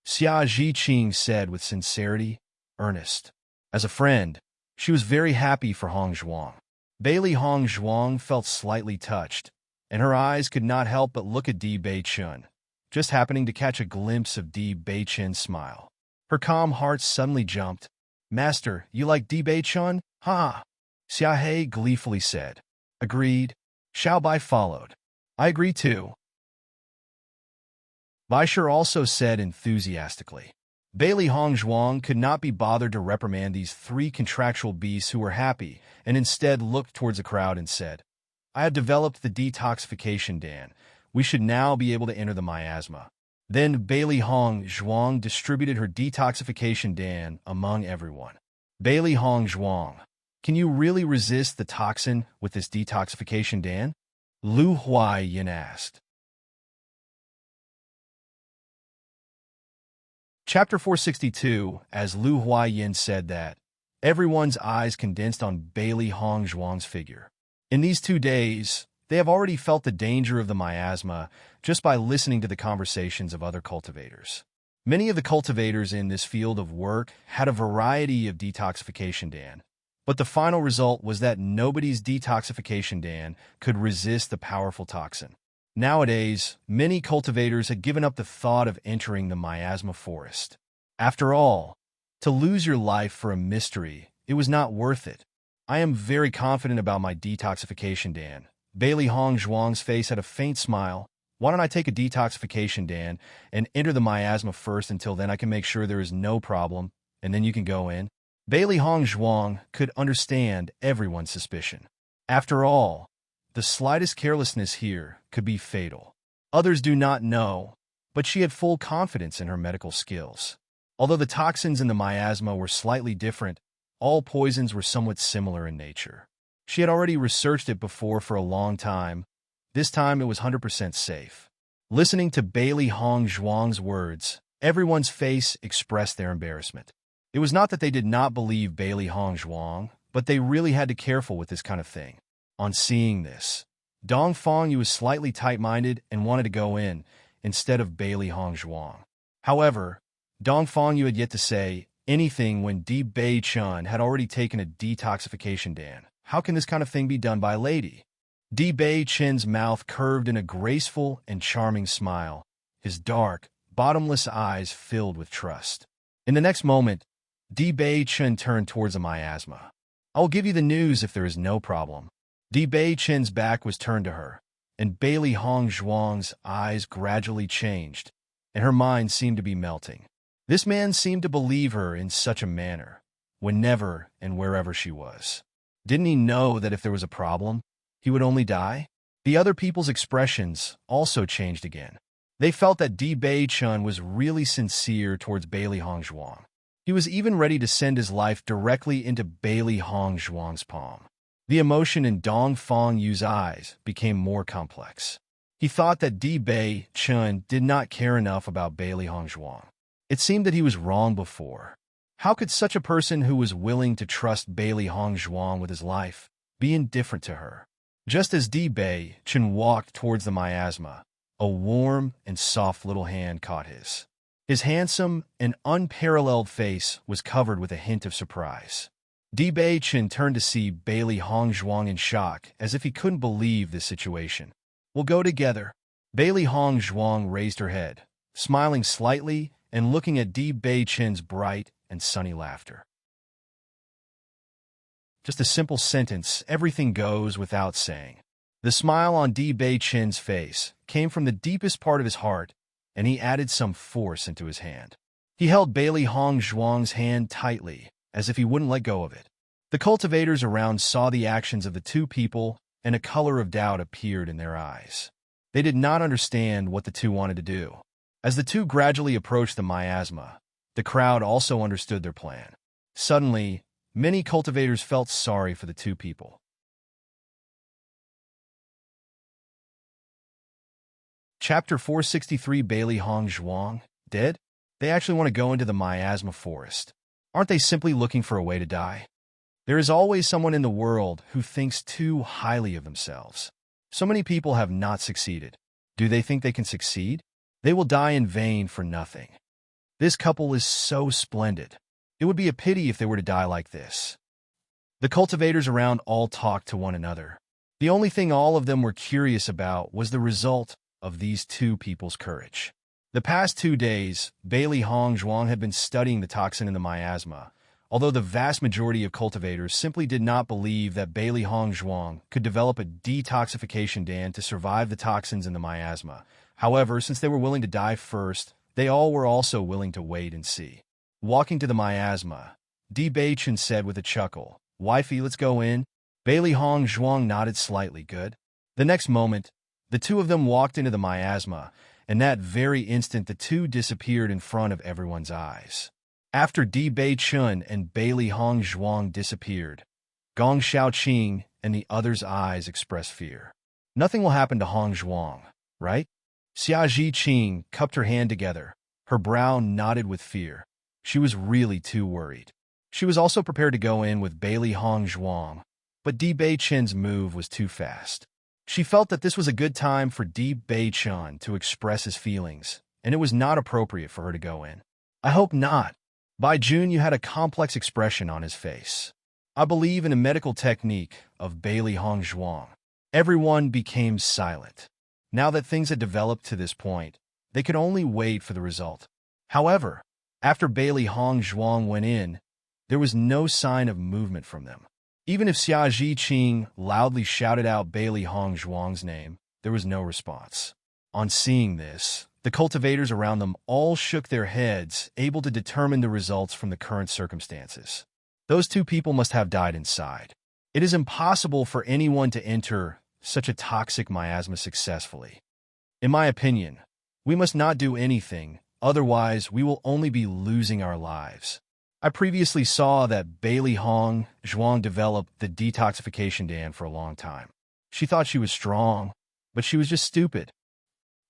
Xia Zhiqing said with sincerity, earnest. As a friend, she was very happy for Hong Zhuang. Bailey Hong Zhuang felt slightly touched, and her eyes could not help but look at Di Bei-chun, just happening to catch a glimpse of Di Bei-chun's smile. Her calm heart suddenly jumped. Master, you like Di Bei-chun? Ha! Xiaohe gleefully said. Agreed. Xiaobai followed. I agree too. Baisher also said enthusiastically. Bailey Hong Zhuang could not be bothered to reprimand these 3 contractual beasts who were happy, and instead looked towards the crowd and said, I have developed the detoxification dan. We should now be able to enter the miasma. Then Bailey Hong Zhuang distributed her detoxification dan among everyone. Bailey Hong Zhuang, can you really resist the toxin with this detoxification dan? Lu Huaiyin asked. Chapter 462. As Lu Huaiyin said that, everyone's eyes condensed on Bailey Hong Zhuang's figure. In these 2 days, they have already felt the danger of the miasma just by listening to the conversations of other cultivators. Many of the cultivators in this field of work had a variety of detoxification dan, but the final result was that nobody's detoxification dan could resist the powerful toxin. Nowadays, many cultivators had given up the thought of entering the miasma forest. After all, to lose your life for a mystery It was not worth it. I am very confident about my detoxification, Dan. Bailey Hong Zhuang's face had a faint smile. Why don't I take a detoxification, Dan, and enter the miasma first until then I can make sure there is no problem, and then you can go in? Bailey Hong Zhuang could understand everyone's suspicion. After all, the slightest carelessness here could be fatal. Others do not know, but she had full confidence in her medical skills. Although the toxins in the miasma were slightly different, all poisons were somewhat similar in nature. She had already researched it before for a long time. This time it was 100% safe. Listening to Bailey Hong Zhuang's words, everyone's face expressed their embarrassment. It was not that they did not believe Bailey Hong Zhuang, but they really had to be careful with this kind of thing. On seeing this, Dong Fangyu was slightly tight-minded and wanted to go in, instead of Bailey Hong Zhuang. However, Dong Fangyu had yet to say anything when Di Bei Chun had already taken a detoxification, Dan. How can this kind of thing be done by a lady? Di Bei Chen's mouth curved in a graceful and charming smile, his dark, bottomless eyes filled with trust. In the next moment, Di Bei Chen turned towards the miasma. I will give you the news if there is no problem. Di Bei Chen's back was turned to her, and Bailey Hong Zhuang's eyes gradually changed, and her mind seemed to be melting. This man seemed to believe her in such a manner, whenever and wherever she was. Didn't he know that if there was a problem, he would only die? The other people's expressions also changed again. They felt that Di Bei Chun was really sincere towards Bailey Hong Zhuang. He was even ready to send his life directly into Bailey Hong Zhuang's palm. The emotion in Dong Fangyu's eyes became more complex. He thought that Di Bei Chun did not care enough about Bailey Hong Zhuang. It seemed that he was wrong before. How could such a person who was willing to trust Bailey Hong Zhuang with his life be indifferent to her? Just as Di Bei Chun walked towards the miasma, a warm and soft little hand caught his. His handsome and unparalleled face was covered with a hint of surprise. Di Bei Chun turned to see Bailey Hong Zhuang in shock, as if he couldn't believe this situation. We'll go together. Bailey Hong Zhuang raised her head, smiling slightly and looking at Di Bei Chun's bright and sunny laughter. Just a simple sentence, everything goes without saying. The smile on Di Bei Chun's face came from the deepest part of his heart, and he added some force into his hand. He held Bailey Hong Zhuang's hand tightly, as if he wouldn't let go of it. The cultivators around saw the actions of the two people, and a color of doubt appeared in their eyes. They did not understand what the two wanted to do. As the two gradually approached the miasma, the crowd also understood their plan. Suddenly, many cultivators felt sorry for the two people. Chapter 463. Bailey Hong Zhuang, dead? They actually want to go into the miasma forest. Aren't they simply looking for a way to die? There is always someone in the world who thinks too highly of themselves. So many people have not succeeded. Do they think they can succeed? They will die in vain for nothing. This couple is so splendid. It would be a pity if they were to die like this. The cultivators around all talked to one another. The only thing all of them were curious about was the result of these two people's courage. The past 2 days, Bailey Hong Zhuang had been studying the toxin in the miasma, although the vast majority of cultivators simply did not believe that Bailey Hong Zhuang could develop a detoxification dan to survive the toxins in the miasma. However, since they were willing to die first, they all were also willing to wait and see. Walking to the miasma, Di Bei Chun said with a chuckle, "Wifey, let's go in." Bailey Hong Zhuang nodded slightly. Good. The next moment, the two of them walked into the miasma, and that very instant the two disappeared in front of everyone's eyes. After Di Bei Chun and Bailey Hong Zhuang disappeared, Gong Xiaoqing and the others' eyes expressed fear. Nothing will happen to Hong Zhuang, right? Xia Zhiqing cupped her hand together. Her brow knotted with fear. She was really too worried. She was also prepared to go in with Bailey Hong Zhuang, but Di Bei Chun's move was too fast. She felt that this was a good time for Di Bei Chun to express his feelings, and it was not appropriate for her to go in. I hope not. Bai Jun had a complex expression on his face. I believe in a medical technique of Bailey Hong Zhuang. Everyone became silent. Now that things had developed to this point, they could only wait for the result. However, after Bailey Hong Zhuang went in, There was no sign of movement from them. Even if Xia Qing loudly shouted out Bailey Hong Zhuang's name, there was no response. On seeing this, the cultivators around them all shook their heads, able to determine the results from the current circumstances. Those two people must have died inside. It is impossible for anyone to enter such a toxic miasma successfully. In my opinion, we must not do anything, otherwise we will only be losing our lives. I previously saw that Bailey Hong Zhuang developed the detoxification dam for a long time. She thought she was strong, but she was just stupid.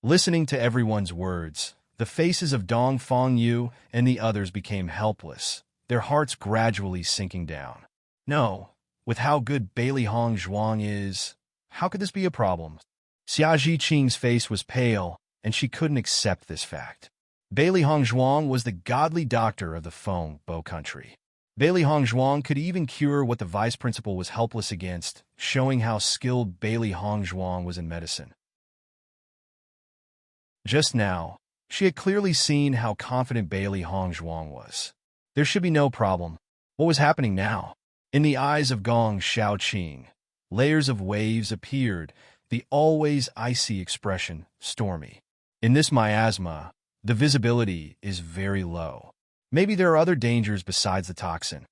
Listening to everyone's words, the faces of Dong Fengyu and the others became helpless, their hearts gradually sinking down. No, with how good Bailey Hong Zhuang is, how could this be a problem? Xia Qing's face was pale, and she couldn't accept this fact. Bailey Hong Zhuang was the godly doctor of the Feng Bo country. Bailey Hong Zhuang could even cure what the vice principal was helpless against, showing how skilled Bailey Hong Zhuang was in medicine. Just now, she had clearly seen how confident Bailey Hong Zhuang was. There should be no problem. What was happening now? In the eyes of Gong Xiaoqing, layers of waves appeared, the always icy expression, stormy. In this miasma, the visibility is very low. Maybe there are other dangers besides the toxin.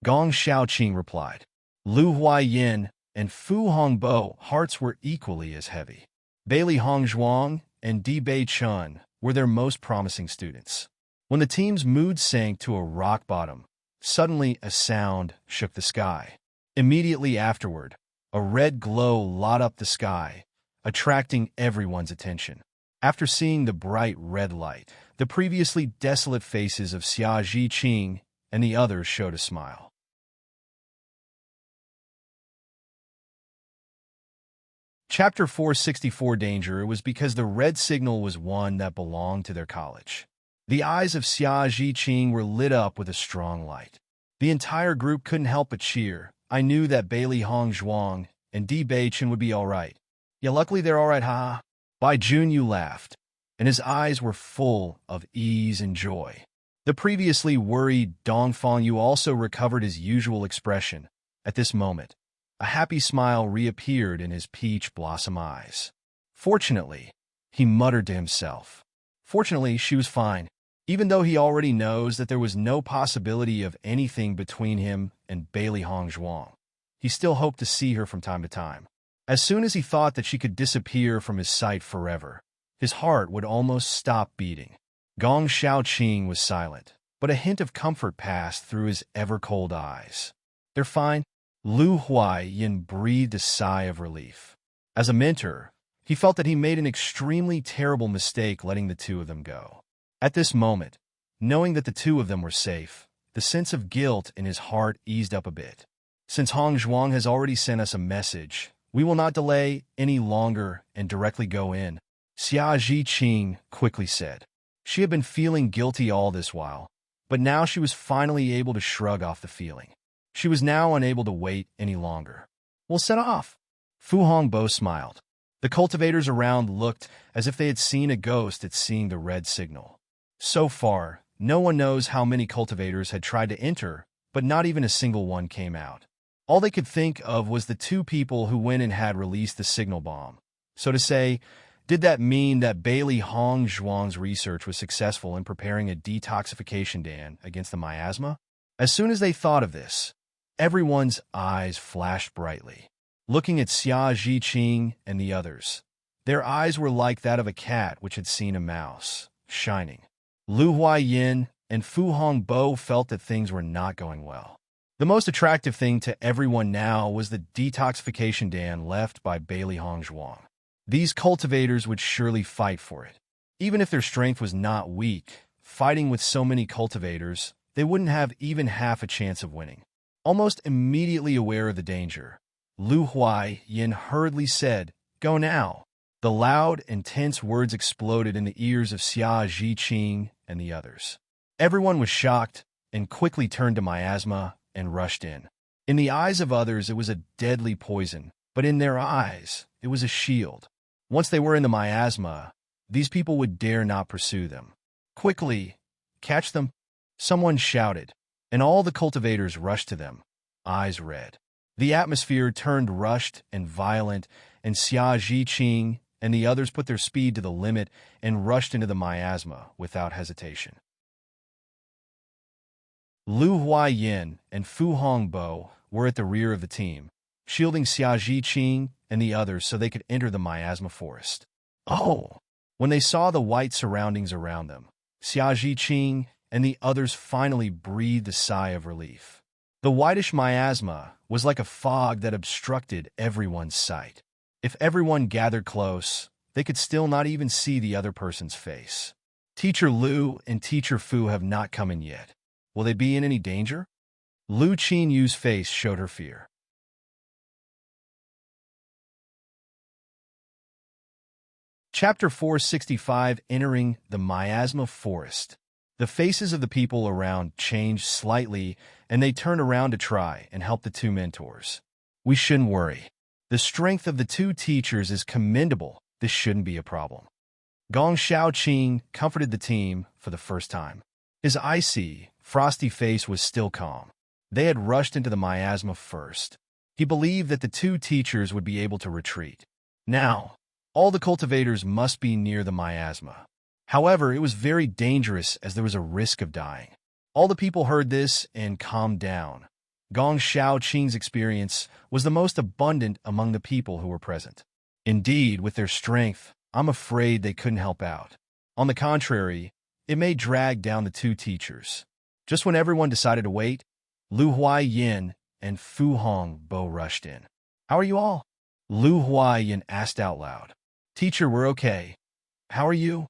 Gong Xiaoqing replied. Lu Huaiyin and Fu Hongbo hearts were equally as heavy. Bailey Hong Zhuang and Di Bei Chun were their most promising students. When the team's mood sank to a rock bottom, suddenly a sound shook the sky. Immediately afterward, a red glow lit up the sky, attracting everyone's attention. After seeing the bright red light, the previously desolate faces of Xia Qing and the others showed a smile. Chapter 464 Danger was because the red signal was one that belonged to their college. The eyes of Xia Qing were lit up with a strong light. The entire group couldn't help but cheer. I knew that Bailey Hong Zhuang and Di Beichen would be all right. Yeah, luckily they're all right, ha. Bai Junyu laughed, and his eyes were full of ease and joy. The previously worried Dong Fengyu also recovered his usual expression. At this moment, a happy smile reappeared in his peach blossom eyes. Fortunately, he muttered to himself. Fortunately, she was fine. Even though he already knows that there was no possibility of anything between him and Bailey Hong Zhuang, he still hoped to see her from time to time. As soon as he thought that she could disappear from his sight forever, his heart would almost stop beating. Gong Xiaoqing was silent, but a hint of comfort passed through his ever-cold eyes. They're fine. Lu Huaiyin breathed a sigh of relief. As a mentor, he felt that he made an extremely terrible mistake letting the two of them go. At this moment, knowing that the two of them were safe, the sense of guilt in his heart eased up a bit. Since Hong Zhuang has already sent us a message, we will not delay any longer and directly go in, Xia Qing quickly said. She had been feeling guilty all this while, but now she was finally able to shrug off the feeling. She was now unable to wait any longer. We'll set off. Fu Hongbo smiled. The cultivators around looked as if they had seen a ghost at seeing the red signal. So far, no one knows how many cultivators had tried to enter, but not even a single one came out. All they could think of was the two people who went and had released the signal bomb. So to say, did that mean that Bailey Hong Zhuang's research was successful in preparing a detoxification dam against the miasma? As soon as they thought of this, everyone's eyes flashed brightly. Looking at Xia Qing and the others, their eyes were like that of a cat which had seen a mouse, shining. Lu Huaiyin and Fu Hongbo felt that things were not going well. The most attractive thing to everyone now was the detoxification dam left by Bailey Hong Zhuang. These cultivators would surely fight for it. Even if their strength was not weak, fighting with so many cultivators, they wouldn't have even half a chance of winning. Almost immediately aware of the danger, Lu Huaiyin hurriedly said, "Go now." The loud and tense words exploded in the ears of Xia Qing and the others. Everyone was shocked and quickly turned to miasma and rushed in. In the eyes of others, it was a deadly poison, but in their eyes, it was a shield. Once they were in the miasma, these people would dare not pursue them. Quickly, catch them, someone shouted. and all the cultivators rushed to them, eyes red. The atmosphere turned rushed and violent, and Xia Zhiqing and the others put their speed to the limit and rushed into the miasma without hesitation. Lu Huayin and Fu Hongbo were at the rear of the team, shielding Xia Zhiqing and the others so they could enter the miasma forest. Oh! When they saw the white surroundings around them, Xia Zhiqing and the others finally breathed a sigh of relief. The whitish miasma was like a fog that obstructed everyone's sight. If everyone gathered close, they could still not even see the other person's face. Teacher Lu and Teacher Fu have not come in yet. Will they be in any danger? Lu Qinyu's face showed her fear. Chapter 465, Entering the Miasma Forest. The faces of the people around changed slightly, and they turned around to try and help the two mentors. We shouldn't worry. The strength of the two teachers is commendable. This shouldn't be a problem. Gong Shaoqing comforted the team for the first time. His icy, frosty face was still calm. They had rushed into the miasma first. He believed that the two teachers would be able to retreat. Now, all the cultivators must be near the miasma. However, it was very dangerous as there was a risk of dying. All the people heard this and calmed down. Gong Shaoqing's experience was the most abundant among the people who were present. Indeed, with their strength, I'm afraid they couldn't help out. On the contrary, it may drag down the two teachers. Just when everyone decided to wait, Lu Huayin and Fu Hongbo rushed in. How are you all? Lu Huayin asked out loud. Teacher, we're okay. How are you?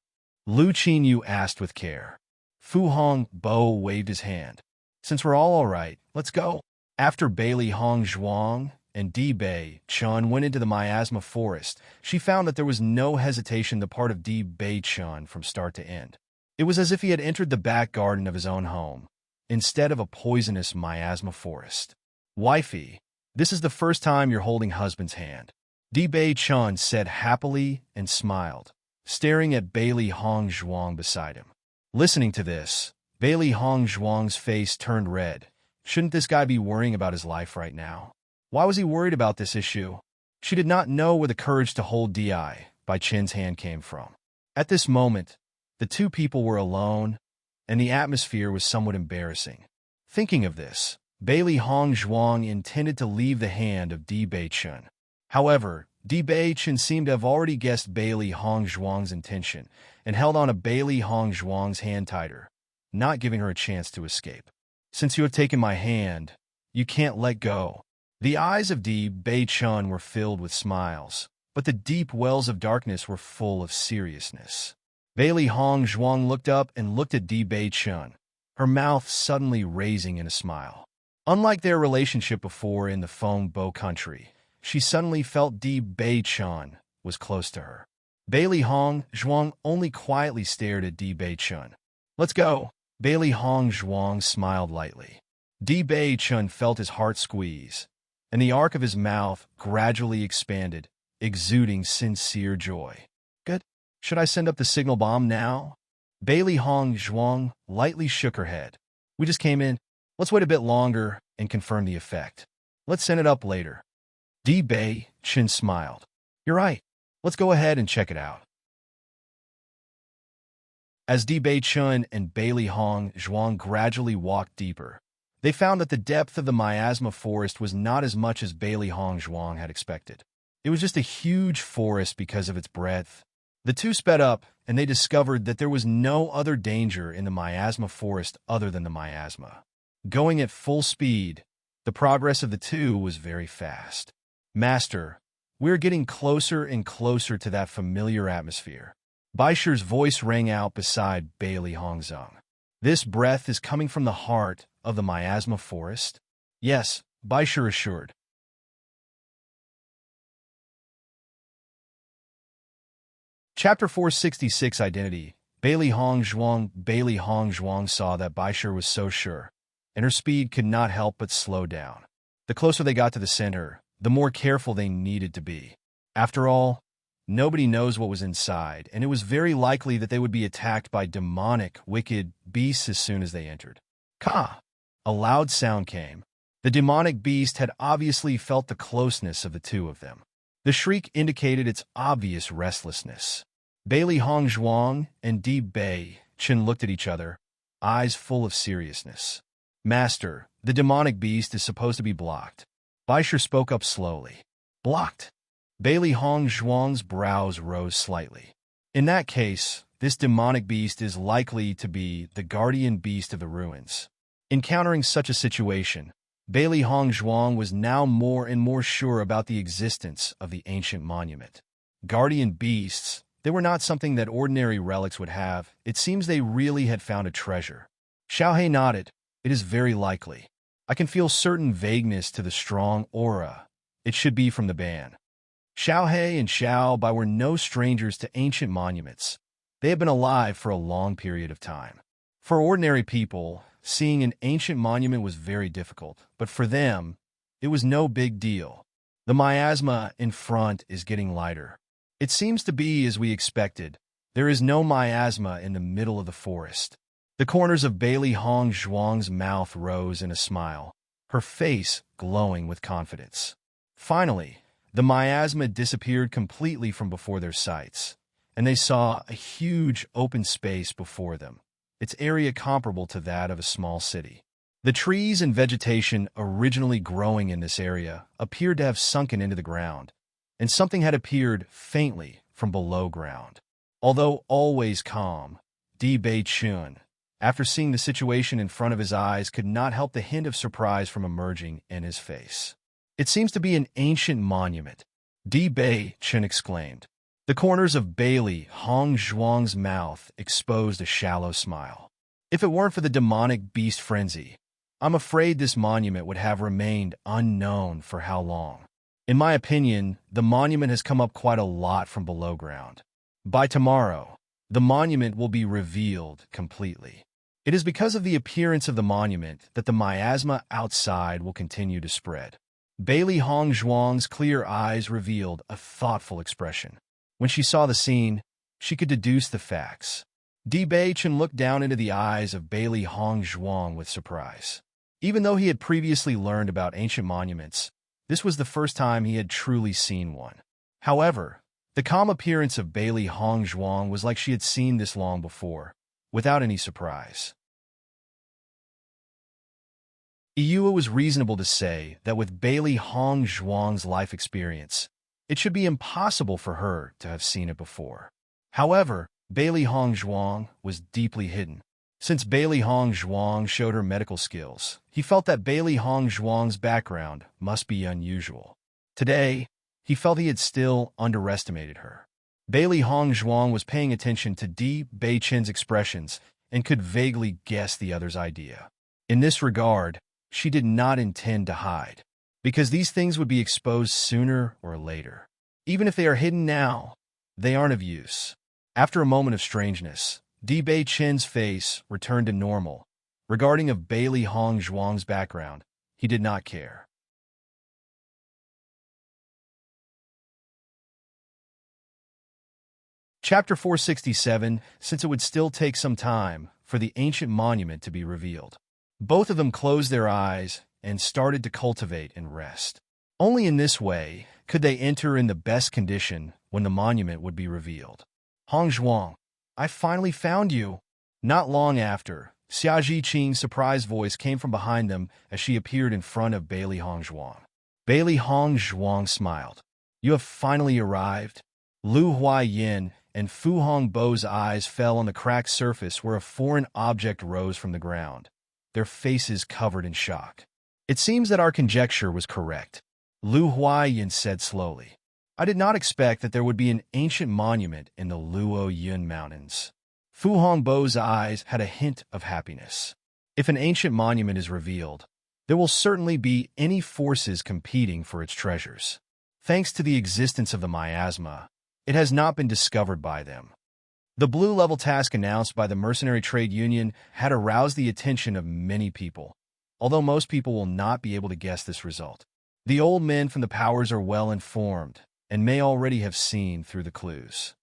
Lu Qinyu asked with care. Fu Hongbo waved his hand. Since we're all right, let's go. After Bailey Hong Zhuang and Di Bei Chun went into the miasma forest, she found that there was no hesitation the part of Di Bei Chun from start to end. It was as if he had entered the back garden of his own home, instead of a poisonous miasma forest. Wifey, this is the first time you're holding husband's hand. Di Bei Chun said happily and smiled, staring at Bailey Hong Zhuang beside him. Listening to this, Bailey Hong Zhuang's face turned red. Shouldn't this guy be worrying about his life right now? Why was he worried about this issue? She did not know where the courage to hold Di by Chen's hand came from. At this moment, the two people were alone, and the atmosphere was somewhat embarrassing. Thinking of this, Bailey Hong Zhuang intended to leave the hand of Di Bei Chun. However, Di Bei Chun seemed to have already guessed Bailey Hong Zhuang's intention and held on to Bailey Hong Zhuang's hand tighter, not giving her a chance to escape. Since you have taken my hand, you can't let go. The eyes of Di Bei Chun were filled with smiles, but the deep wells of darkness were full of seriousness. Bailey Hong Zhuang looked up and looked at Di Bei Chun, her mouth suddenly raising in a smile. Unlike their relationship before in the Feng Bo country, she suddenly felt Di Bei Chun was close to her. Bailey Hong Zhuang only quietly stared at Di Bei Chun. Let's go. Bailey Hong Zhuang smiled lightly. Di Bei Chun felt his heart squeeze, and the arc of his mouth gradually expanded, exuding sincere joy. Good. Should I send up the signal bomb now? Bailey Hong Zhuang lightly shook her head. We just came in. Let's wait a bit longer and confirm the effect. Let's send it up later. Di Bei Chun smiled. You're right. Let's go ahead and check it out. As Di Bei Chun and Bailey Hong Zhuang gradually walked deeper, they found that the depth of the miasma forest was not as much as Bailey Hong Zhuang had expected. It was just a huge forest because of its breadth. The two sped up, and they discovered that there was no other danger in the miasma forest other than the miasma. Going at full speed, the progress of the two was very fast. Master, we're getting closer and closer to that familiar atmosphere. Baisher's voice rang out beside Bailey Hongzong. This breath is coming from the heart of the miasma forest? Yes, Baisher assured. Chapter 466, Identity. Bailey Hong Zhuang saw that Baisher was so sure, and her speed could not help but slow down. The closer they got to the center, the more careful they needed to be. After all, nobody knows what was inside, and it was very likely that they would be attacked by demonic, wicked beasts as soon as they entered. Ka! A loud sound came. The demonic beast had obviously felt the closeness of the two of them. The shriek indicated its obvious restlessness. Bailey Hongzhuang and Di Bei Chen looked at each other, eyes full of seriousness. Master, the demonic beast is supposed to be blocked. Baisher spoke up slowly. Blocked? Bailey Hongzhuang's brows rose slightly. In that case, this demonic beast is likely to be the guardian beast of the ruins. Encountering such a situation, Bailey Hongzhuang was now more and more sure about the existence of the ancient monument. Guardian beasts, they were not something that ordinary relics would have. It seems they really had found a treasure. Xiaohe nodded. It is very likely. I can feel certain vagueness to the strong aura. It should be from the ban. Xiaohe and Xiao Bai were no strangers to ancient monuments. They had been alive for a long period of time. For ordinary people, seeing an ancient monument was very difficult, but for them, it was no big deal. The miasma in front is getting lighter. It seems to be as we expected. There is no miasma in the middle of the forest. The corners of Bailey Hongzhuang's mouth rose in a smile, her face glowing with confidence. Finally, the miasma disappeared completely from before their sights, and they saw a huge open space before them, its area comparable to that of a small city. The trees and vegetation originally growing in this area appeared to have sunken into the ground, and something had appeared faintly from below ground. Although always calm, Di Bei Chun, after seeing the situation in front of his eyes, could not help the hint of surprise from emerging in his face. It seems to be an ancient monument, Di Bei Chun exclaimed. The corners of Bailey Hongzhuang's mouth exposed a shallow smile. If it weren't for the demonic beast frenzy, I'm afraid this monument would have remained unknown for how long. In my opinion, the monument has come up quite a lot from below ground. By tomorrow, the monument will be revealed completely. It is because of the appearance of the monument that the miasma outside will continue to spread. Bailey Hongzhuang's clear eyes revealed a thoughtful expression. When she saw the scene, she could deduce the facts. Di Bei Chen looked down into the eyes of Bailey Hongzhuang with surprise. Even though he had previously learned about ancient monuments, this was the first time he had truly seen one. However, the calm appearance of Bailey Hongzhuang was like she had seen this long before, without any surprise. Iyua was reasonable to say that with Bailey Hongzhuang's life experience, it should be impossible for her to have seen it before. However, Bailey Hongzhuang was deeply hidden. Since Bailey Hongzhuang showed her medical skills, he felt that Bailey Hongzhuang's background must be unusual. Today, he felt he had still underestimated her. Bailey Hongzhuang was paying attention to Di Bei Chen's expressions and could vaguely guess the other's idea. In this regard, she did not intend to hide, because these things would be exposed sooner or later. Even if they are hidden now, they aren't of use. After a moment of strangeness, Di Bei Chen's face returned to normal. Regarding of Bailey Hongzhuang's background, he did not care. Chapter 467, since it would still take some time for the ancient monument to be revealed. Both of them closed their eyes and started to cultivate and rest. Only in this way could they enter in the best condition when the monument would be revealed. Hongzhuang, I finally found you. Not long after, Xia Zhiqing's surprised voice came from behind them as she appeared in front of Bailey Hongzhuang. Bailey Hongzhuang smiled. You have finally arrived. Lu Huaiyin and Fu Hongbo's eyes fell on the cracked surface where a foreign object rose from the ground, their faces covered in shock. It seems that our conjecture was correct, Lu Huaiyin said slowly. I did not expect that there would be an ancient monument in the Luoyun Mountains. Fu Hongbo's eyes had a hint of happiness. If an ancient monument is revealed, there will certainly be any forces competing for its treasures. Thanks to the existence of the miasma, it has not been discovered by them. The blue-level task announced by the Mercenary Trade Union had aroused the attention of many people, although most people will not be able to guess this result. The old men from the powers are well informed and may already have seen through the clues.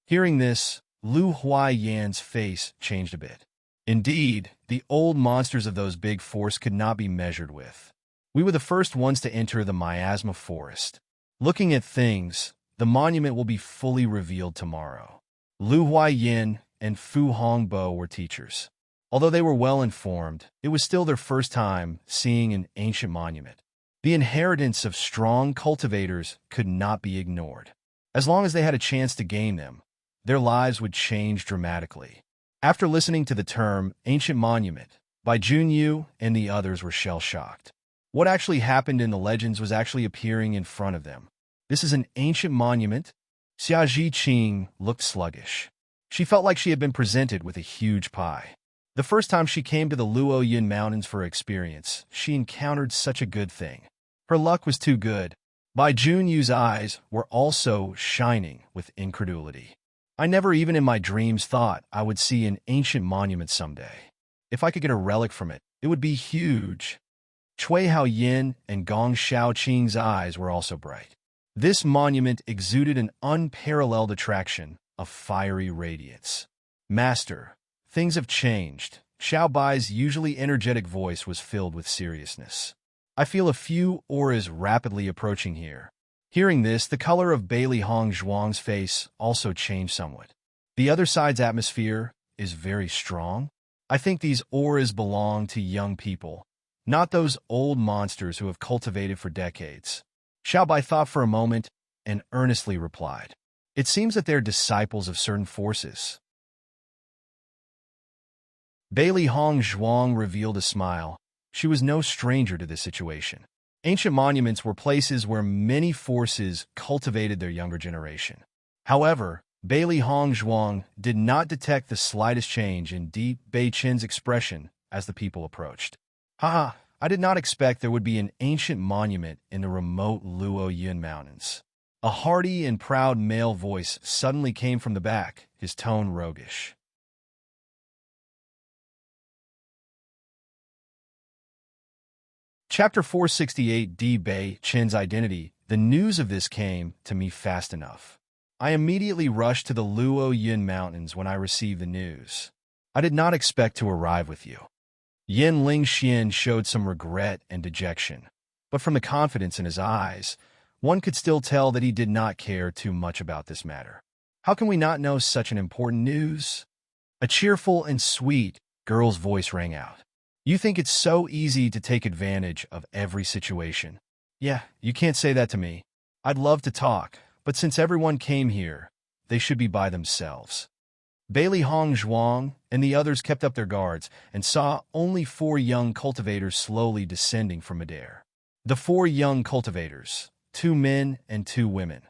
Hearing this, Lu Huayan's face changed a bit. Indeed, the old monsters of those big forests could not be measured with. We were the first ones to enter the miasma forest. Looking at things, the monument will be fully revealed tomorrow. Lu Huayin and Fu Hongbo were teachers. Although they were well informed, it was still their first time seeing an ancient monument. The inheritance of strong cultivators could not be ignored. As long as they had a chance to gain them, their lives would change dramatically. After listening to the term ancient monument, Bai Junyu and the others were shell-shocked. What actually happened in the legends was actually appearing in front of them. This is an ancient monument? Xia Zhiqing looked sluggish. She felt like she had been presented with a huge pie. The first time she came to the Luoyin Mountains for experience, she encountered such a good thing. Her luck was too good. Bai Junyu's eyes were also shining with incredulity. I never even in my dreams thought I would see an ancient monument someday. If I could get a relic from it, it would be huge. Cui Haoyin and Gong Shaoqing's eyes were also bright. This monument exuded an unparalleled attraction of fiery radiance. Master, things have changed. Xiao Bai's usually energetic voice was filled with seriousness. I feel a few auras rapidly approaching here. Hearing this, the color of Bailey Hong Zhuang's face also changed somewhat. The other side's atmosphere is very strong. I think these auras belong to young people, not those old monsters who have cultivated for decades. Xiao Bai thought for a moment and earnestly replied, "It seems that they're disciples of certain forces." Bailey Hong Zhuang revealed a smile. She was no stranger to this situation. Ancient monuments were places where many forces cultivated their younger generation. However, Bailey Hong Zhuang did not detect the slightest change in Di Beichen's expression as the people approached. Haha, I did not expect there would be an ancient monument in the remote Luoyin Mountains. A hearty and proud male voice suddenly came from the back, his tone roguish. Chapter 468 Di Bei Chen's Identity. The news of this came to me fast enough. I immediately rushed to the Luoyin Mountains when I received the news. I did not expect to arrive with you. Yin Lingxian showed some regret and dejection, but from the confidence in his eyes, one could still tell that he did not care too much about this matter. How can we not know such an important news? A cheerful and sweet girl's voice rang out. You think it's so easy to take advantage of every situation. Yeah, you can't say that to me. I'd love to talk, but since everyone came here, they should be by themselves. Bailey Hong Zhuang and the others kept up their guards and saw only 4 young cultivators slowly descending from midair. The 4 young cultivators, 2 men and 2 women,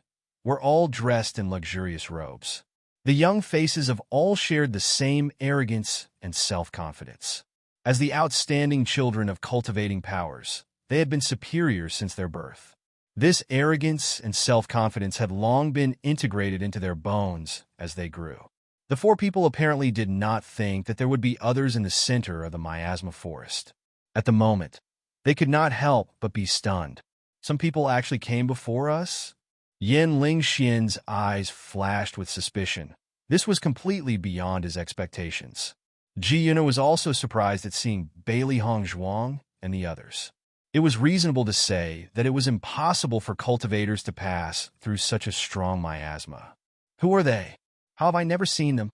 were all dressed in luxurious robes. The young faces of all shared the same arrogance and self-confidence. As the outstanding children of cultivating powers, they had been superior since their birth. This arrogance and self-confidence had long been integrated into their bones as they grew. The 4 people apparently did not think that there would be others in the center of the miasma forest. At the moment, they could not help but be stunned. Some people actually came before us? Yin Lingxian's eyes flashed with suspicion. This was completely beyond his expectations. Ji Yuna was also surprised at seeing Bailey Hong Zhuang and the others. It was reasonable to say that it was impossible for cultivators to pass through such a strong miasma. Who are they? How have I never seen them?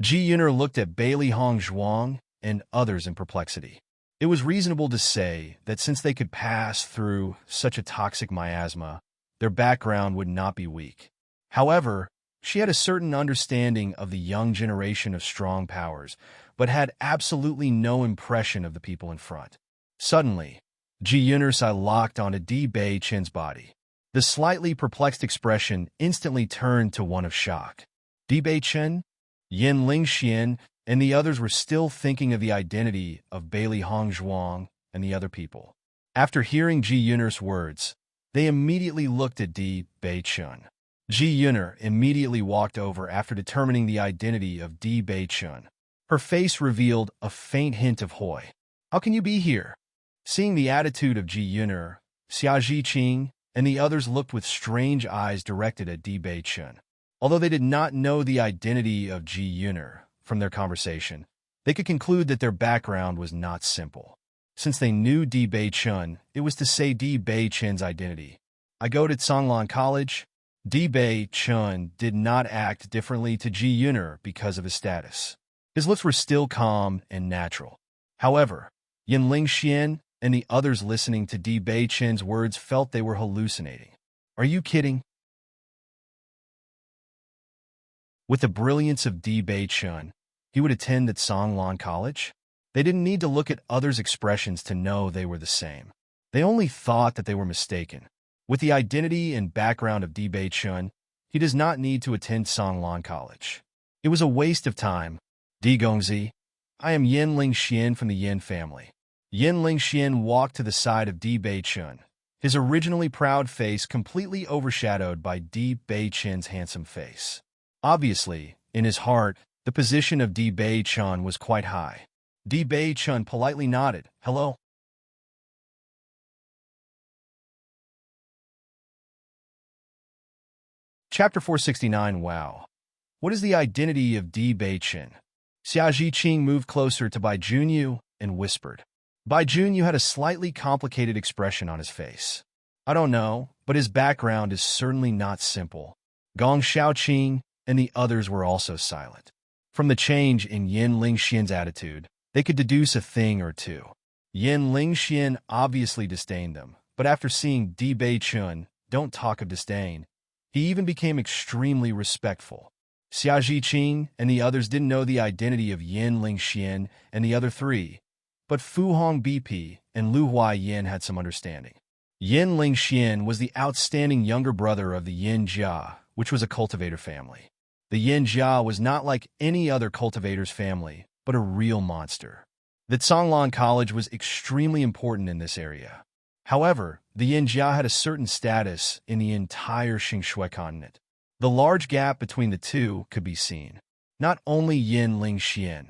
Ji Yuna looked at Bailey Hong Zhuang and others in perplexity. It was reasonable to say that since they could pass through such a toxic miasma, their background would not be weak. However, she had a certain understanding of the young generation of strong powers, but had absolutely no impression of the people in front. Suddenly, Ji Yuner's eye locked onto Di Bei Chen's body. The slightly perplexed expression instantly turned to one of shock. Di Bei Chen, Yin Lingxian, and the others were still thinking of the identity of Bailey Hong Zhuang and the other people. After hearing Ji Yuner's words, they immediately looked at Di Bei Chen. Ji Yuner immediately walked over after determining the identity of Di Bei Chen. Her face revealed a faint hint of hoy. How can you be here? Seeing the attitude of Ji Yuner, Xia Zhiqing, and the others looked with strange eyes directed at Di Bei Chen. Although they did not know the identity of Ji Yuner from their conversation, They could conclude that their background was not simple. Since they knew Di Bei Chun, it was to say Di Bei Chun's identity. I go to Songlan College. Di Bei Chun did not act differently to Ji Yuner because of his status. His looks were still calm and natural. However, Yin Lingxian and the others listening to Di Bei Chun's words felt they were hallucinating. Are you kidding? With the brilliance of Di Bei Chun, he would attend at Songlan College? They didn't need to look at others' expressions to know they were the same. They only thought that they were mistaken. With the identity and background of Di Bei Chun, he does not need to attend Songlan College. It was a waste of time. Di Gongzi, I am Yin Lingxian from the Yin family. Yin Lingxian walked to the side of Di Bei Chun, his originally proud face completely overshadowed by Di Bei Chun's handsome face. Obviously, in his heart, the position of Di Bei Chun was quite high. Di Bei Chun politely nodded. Hello? Chapter 469. Wow. What is the identity of Di Bei Chun? Xia Zhiqing moved closer to Bai Junyu and whispered. Bai Junyu had a slightly complicated expression on his face. I don't know, but his background is certainly not simple. Gong Xiaoqing and the others were also silent. From the change in Yin Lingxian's attitude, they could deduce a thing or two. Yin Lingxian obviously disdained them, but after seeing Di Bei Chun, don't talk of disdain, he even became extremely respectful. Xia Zhiqing and the others didn't know the identity of Yin Lingxian and the other three, but Fu Hong BP and Lu Huaiyin had some understanding. Yin Lingxian was the outstanding younger brother of the Yin Jia, which was a cultivator family. The Yin Jia was not like any other cultivator's family, but a real monster. The Songlan College was extremely important in this area. However, the Yin Jia had a certain status in the entire Xingshui continent. The large gap between the two could be seen. Not only Yin Lingxian,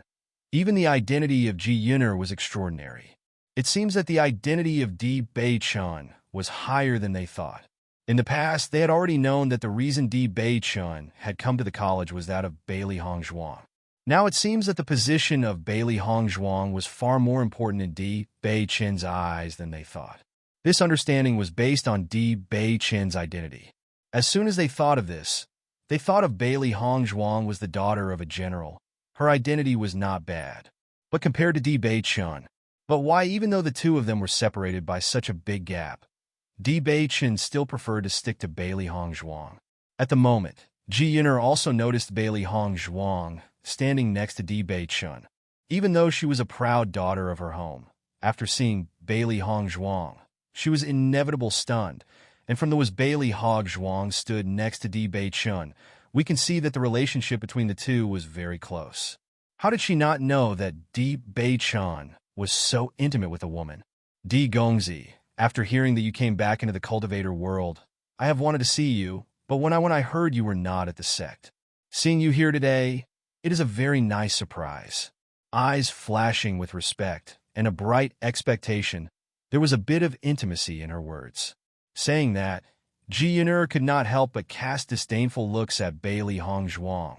even the identity of Ji Yuner was extraordinary. It seems that the identity of Di Bei Chun was higher than they thought. In the past, they had already known that the reason Di Bei Chun had come to the college was that of Bailey Hongzhuang. Now it seems that the position of Bailey Hongzhuang was far more important in Di Bei Chun's eyes than they thought. This understanding was based on Di Bei Chun's identity. As soon as they thought of this, they thought of Bailey Hongzhuang was the daughter of a general. Her identity was not bad. But compared to Di Bei Chun, but why, even though the two of them were separated by such a big gap, Di Bei Chun still preferred to stick to Bailey Hongzhuang. At the moment, Ji Yuner also noticed Bailey Hongzhuang standing next to Di Bei Chun. Even though she was a proud daughter of her home, after seeing Bailey Hongzhuang, she was inevitably stunned, and from those Bailey Hongzhuang stood next to Di Bei Chun, we can see that the relationship between the two was very close. How did she not know that Di Bei Chun was so intimate with a woman? Di Gongzi, after hearing that you came back into the cultivator world, I have wanted to see you, but when I heard you were not at the sect. Seeing you here today, it is a very nice surprise. Eyes flashing with respect and a bright expectation, there was a bit of intimacy in her words. Saying that, Ji Yuner could not help but cast disdainful looks at Bailey Hongzhuang.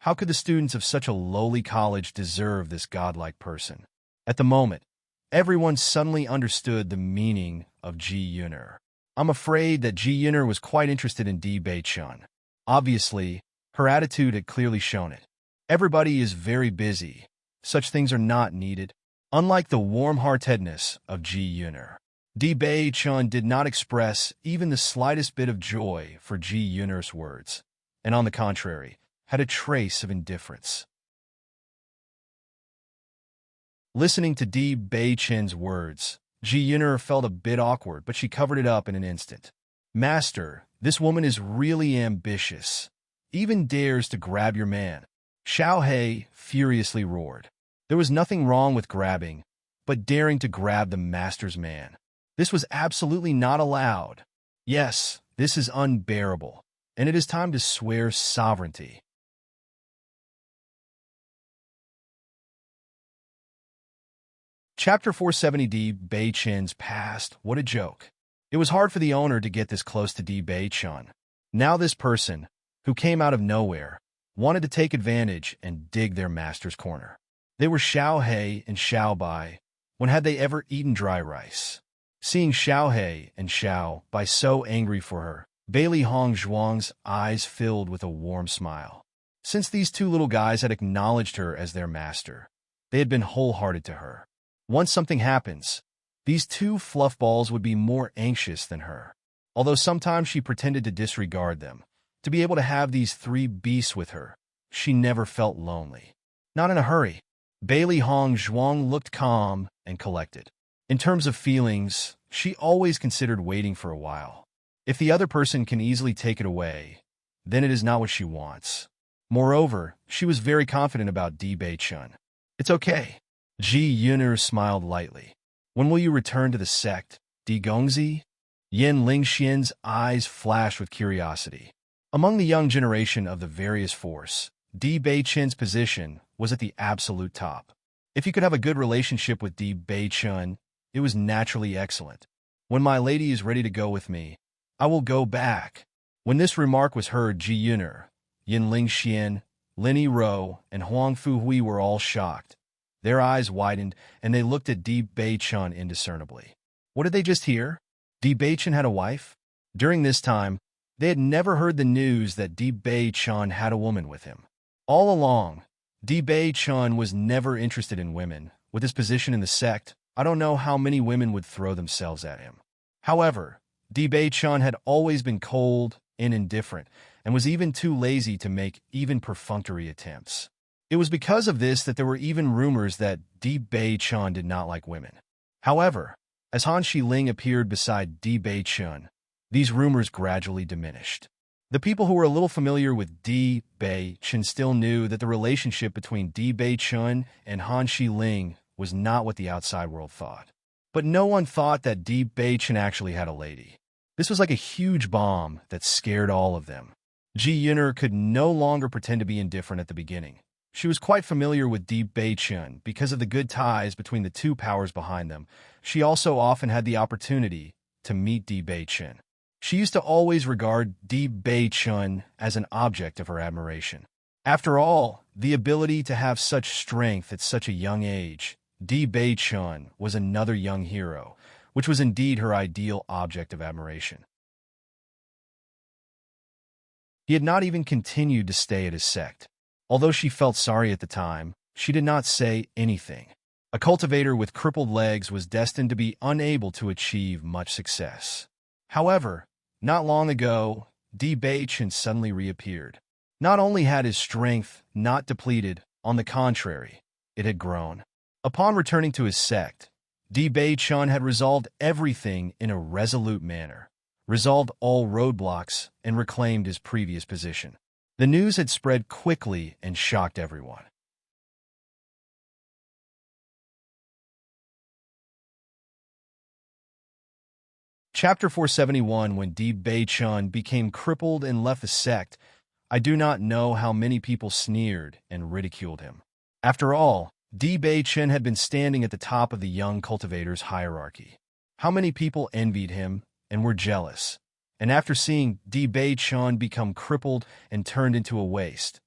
How could the students of such a lowly college deserve this godlike person? At the moment, everyone suddenly understood the meaning of Ji Yuner. I'm afraid that Ji Yuner was quite interested in Di Bei Chun. Obviously, her attitude had clearly shown it. Everybody is very busy. Such things are not needed. Unlike the warm-heartedness of Ji Yuner, Di Bei Chun did not express even the slightest bit of joy for Ji Yuner's words, and on the contrary, had a trace of indifference. Listening to Di Bei Chun's words, Ji Yuner felt a bit awkward, but she covered it up in an instant. Master, this woman is really ambitious. Even dares to grab your man. Xiao He furiously roared. There was nothing wrong with grabbing, but daring to grab the master's man. This was absolutely not allowed. Yes, this is unbearable, and it is time to swear sovereignty. Chapter 470. Di Bei Chun's past. What a joke. It was hard for the owner to get this close to Di Bei Chun. Now this person, who came out of nowhere, wanted to take advantage and dig their master's corner. They were Xiao He and Xiao Bai. When had they ever eaten dry rice? Seeing Xiao He and Xiao Bai so angry for her, Bailey Hong Zhuang's eyes filled with a warm smile. Since these two little guys had acknowledged her as their master, they had been wholehearted to her. Once something happens, these two fluffballs would be more anxious than her. Although sometimes she pretended to disregard them, to be able to have these three beasts with her, she never felt lonely. Not in a hurry. Bailey Hong Zhuang looked calm and collected. In terms of feelings, she always considered waiting for a while. If the other person can easily take it away, then it is not what she wants. Moreover, she was very confident about Di Bei-chun. It's okay. Ji Yuner smiled lightly. When will you return to the sect, Di Gongzi? Yin Lingxian's eyes flashed with curiosity. Among the young generation of the various force, Di Bei-chun's position was at the absolute top. If you could have a good relationship with Di Bei-chun, it was naturally excellent. When my lady is ready to go with me, I will go back. When this remark was heard, Ji Yuner, Yin Lingxian, Lin Ro, and Huang Fuhui were all shocked. Their eyes widened, and they looked at Di Bei-chun indiscernibly. What did they just hear? Di Bei-chun had a wife? During this time, they had never heard the news that Di Bei-chun had a woman with him. All along, Di Bei-chun was never interested in women. With his position in the sect, I don't know how many women would throw themselves at him. However, Di Bei-chun had always been cold and indifferent, and was even too lazy to make even perfunctory attempts. It was because of this that there were even rumors that Di Bei-chun did not like women. However, as Han Xiling appeared beside Di Bei-chun, these rumors gradually diminished. The people who were a little familiar with Di Bei-chun still knew that the relationship between Di Bei-chun and Han Xiling was not what the outside world thought. But no one thought that Di Bei-chun actually had a lady. This was like a huge bomb that scared all of them. Ji Yuner could no longer pretend to be indifferent at the beginning. She was quite familiar with Di Bei-chun because of the good ties between the two powers behind them. She also often had the opportunity to meet Di Bei-chun. She used to always regard Di Bei-chun as an object of her admiration. After all, the ability to have such strength at such a young age, Di Bei-chun was another young hero, which was indeed her ideal object of admiration. He had not even continued to stay at his sect. Although she felt sorry at the time, she did not say anything. A cultivator with crippled legs was destined to be unable to achieve much success. However, not long ago, Di Bei-chun suddenly reappeared. Not only had his strength not depleted, on the contrary, it had grown. Upon returning to his sect, Di Bei-chun had resolved everything in a resolute manner, resolved all roadblocks, and reclaimed his previous position. The news had spread quickly and shocked everyone. Chapter 471. When Di Bei-chun became crippled and left the sect, I do not know how many people sneered and ridiculed him. After all, Di Bei-chun had been standing at the top of the young cultivator's hierarchy. How many people envied him and were jealous. And after seeing Di Bei-chun become crippled and turned into a waste,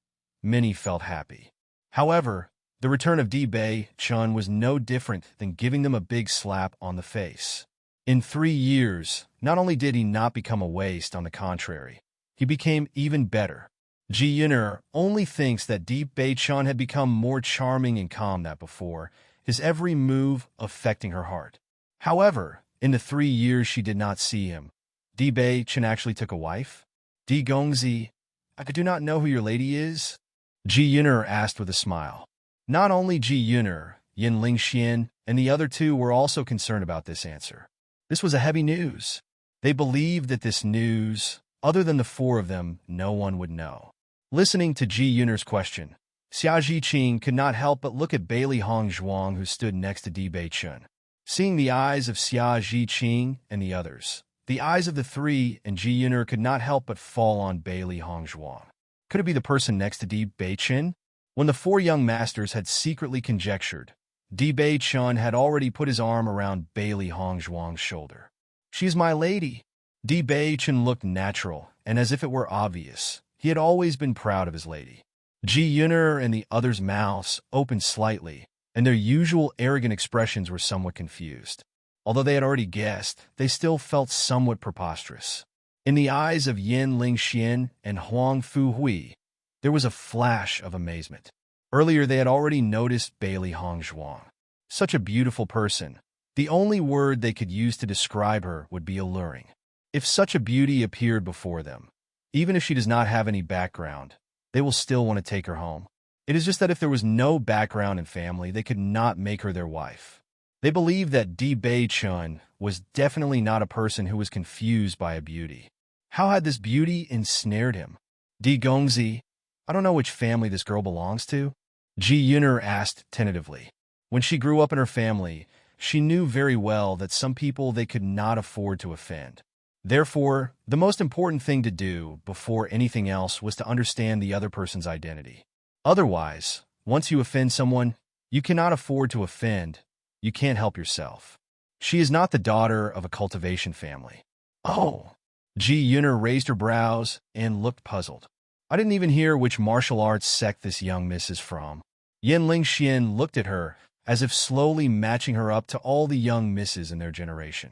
many felt happy. However, the return of Di Bei-chun was no different than giving them a big slap on the face. In 3 years, not only did he not become a waste, on the contrary, he became even better. Ji Yuner only thinks that Di Bei-chun had become more charming and calm than before, his every move affecting her heart. However, in the 3 years she did not see him, Di Bei-chun actually took a wife? Di Gongzi, I do not know who your lady is? Ji Yuner asked with a smile. Not only Ji Yuner, Yin Lingxian, and the other two were also concerned about this answer. This was a heavy news. They believed that this news, other than the four of them, no one would know. Listening to Ji Yuner's question, Xia Zhiqing could not help but look at Bailey Hong Zhuang, who stood next to Di Bei-chun. Seeing the eyes of Xia Zhiqing and the others, the eyes of the three and Ji Yuner could not help but fall on Bailey Hong Zhuang. Could it be the person next to Di Bei-chun? When the four young masters had secretly conjectured, Di Bei-chun had already put his arm around Bailey Hong Zhuang's shoulder. She is my lady. Di Bei-chun looked natural, and as if it were obvious, he had always been proud of his lady. Ji Yuner and the others' mouths opened slightly, and their usual arrogant expressions were somewhat confused. Although they had already guessed, they still felt somewhat preposterous. In the eyes of Yin Lingxian and Huang Fuhui, there was a flash of amazement. Earlier they had already noticed Bailey Hongzhuang. Such a beautiful person. The only word they could use to describe her would be alluring. If such a beauty appeared before them, even if she does not have any background, they will still want to take her home. It is just that if there was no background and family, they could not make her their wife. They believed that Di Bei-chun was definitely not a person who was confused by a beauty. How had this beauty ensnared him? Di Gongzi, I don't know which family this girl belongs to, Ji Yuner asked tentatively. When she grew up in her family, she knew very well that some people they could not afford to offend. Therefore, the most important thing to do before anything else was to understand the other person's identity. Otherwise, once you offend someone, you cannot afford to offend. You can't help yourself. She is not the daughter of a cultivation family. Oh. Ji Yuner raised her brows and looked puzzled. I didn't even hear which martial arts sect this young miss is from. Yin Lingxian looked at her, as if slowly matching her up to all the young misses in their generation.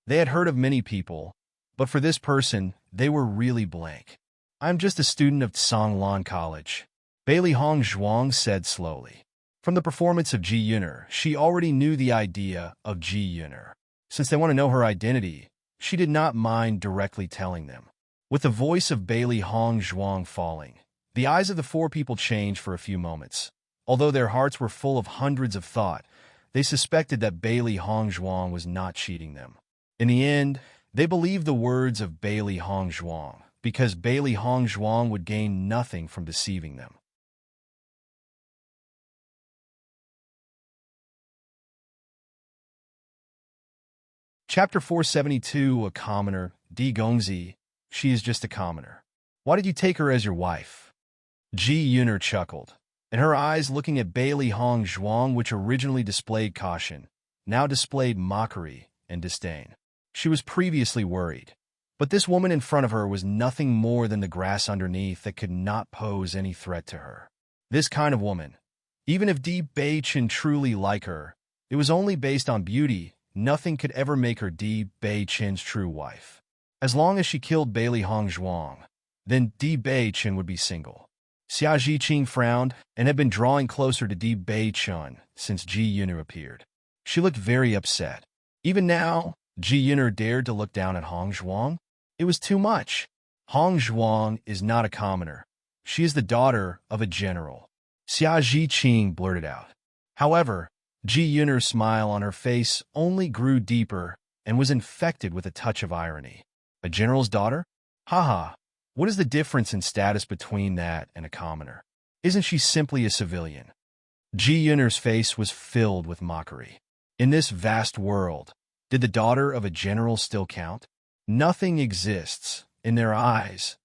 They had heard of many people, but for this person, they were really blank. I'm just a student of Tsanglan College, Bailey Hongzhuang said slowly. From the performance of Ji Yuner, she already knew the idea of Ji Yuner. Since they want to know her identity, she did not mind directly telling them. With the voice of Bailey Hongzhuang falling, the eyes of the four people changed for a few moments. Although their hearts were full of hundreds of thought, they suspected that Bailey Hongzhuang was not cheating them. In the end, they believed the words of Bailey Hongzhuang, because Bailey Hongzhuang would gain nothing from deceiving them. Chapter 472, A Commoner, Di Gongzi, she is just a commoner. Why did you take her as your wife? Ji Yuner chuckled, and her eyes looking at Bailey Hongzhuang, which originally displayed caution, now displayed mockery and disdain. She was previously worried, but this woman in front of her was nothing more than the grass underneath that could not pose any threat to her. This kind of woman, even if Di Bei-chun truly like her, it was only based on beauty. Nothing could ever make her Di Bei-chun's true wife. As long as she killed Bailey Hongzhuang, then Di Bei-chun would be single. Xia Zhiqing frowned and had been drawing closer to Di Bei-chun since Ji Yuner appeared. She looked very upset. Even now, Ji Yuner dared to look down at Hongzhuang. It was too much. Hongzhuang is not a commoner. She is the daughter of a general. Xia Zhiqing blurted out. However, Ji Yuner's smile on her face only grew deeper and was infected with a touch of irony. A general's daughter? Haha, what is the difference in status between that and a commoner? Isn't she simply a civilian? Ji Yuner's face was filled with mockery. In this vast world, did the daughter of a general still count? Nothing exists in their eyes.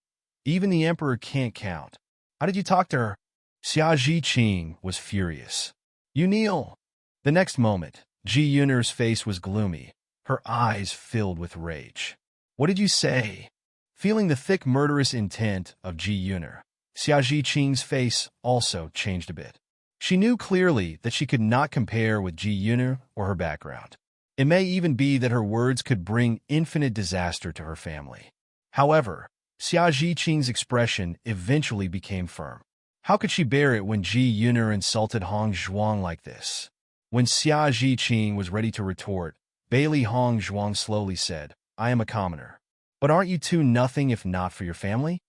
Even the emperor can't count. How did you talk to her? Xia Zhiqing was furious. You kneel. The next moment, Ji Yuner's face was gloomy, her eyes filled with rage. What did you say? Feeling the thick murderous intent of Ji Yuner, Xia Zhiqing's face also changed a bit. She knew clearly that she could not compare with Ji Yuner or her background. It may even be that her words could bring infinite disaster to her family. However, Xia Zhiqing's expression eventually became firm. How could she bear it when Ji Yuner insulted Hongzhuang like this? When Xia Zhiqing was ready to retort, Bailey Hongzhuang slowly said, I am a commoner. But aren't you two nothing if not for your family?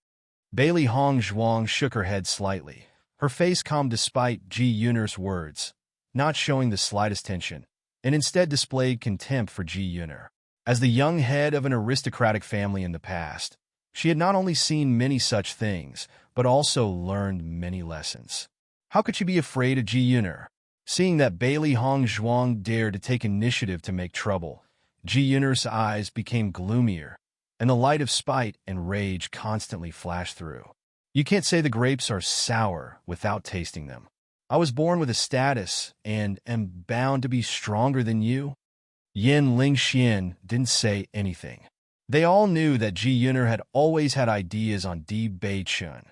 Bailey Hongzhuang shook her head slightly, her face calm despite Ji Yuner's words, not showing the slightest tension, and instead displayed contempt for Ji Yuner. As the young head of an aristocratic family in the past, she had not only seen many such things, but also learned many lessons. How could she be afraid of Ji Yuner? Seeing that Bailey Hongzhuang dared to take initiative to make trouble, Ji Yuner's eyes became gloomier, and the light of spite and rage constantly flashed through. You can't say the grapes are sour without tasting them. I was born with a status and am bound to be stronger than you. Yin Lingxian didn't say anything. They all knew that Ji Yuner had always had ideas on Di Bei-chun,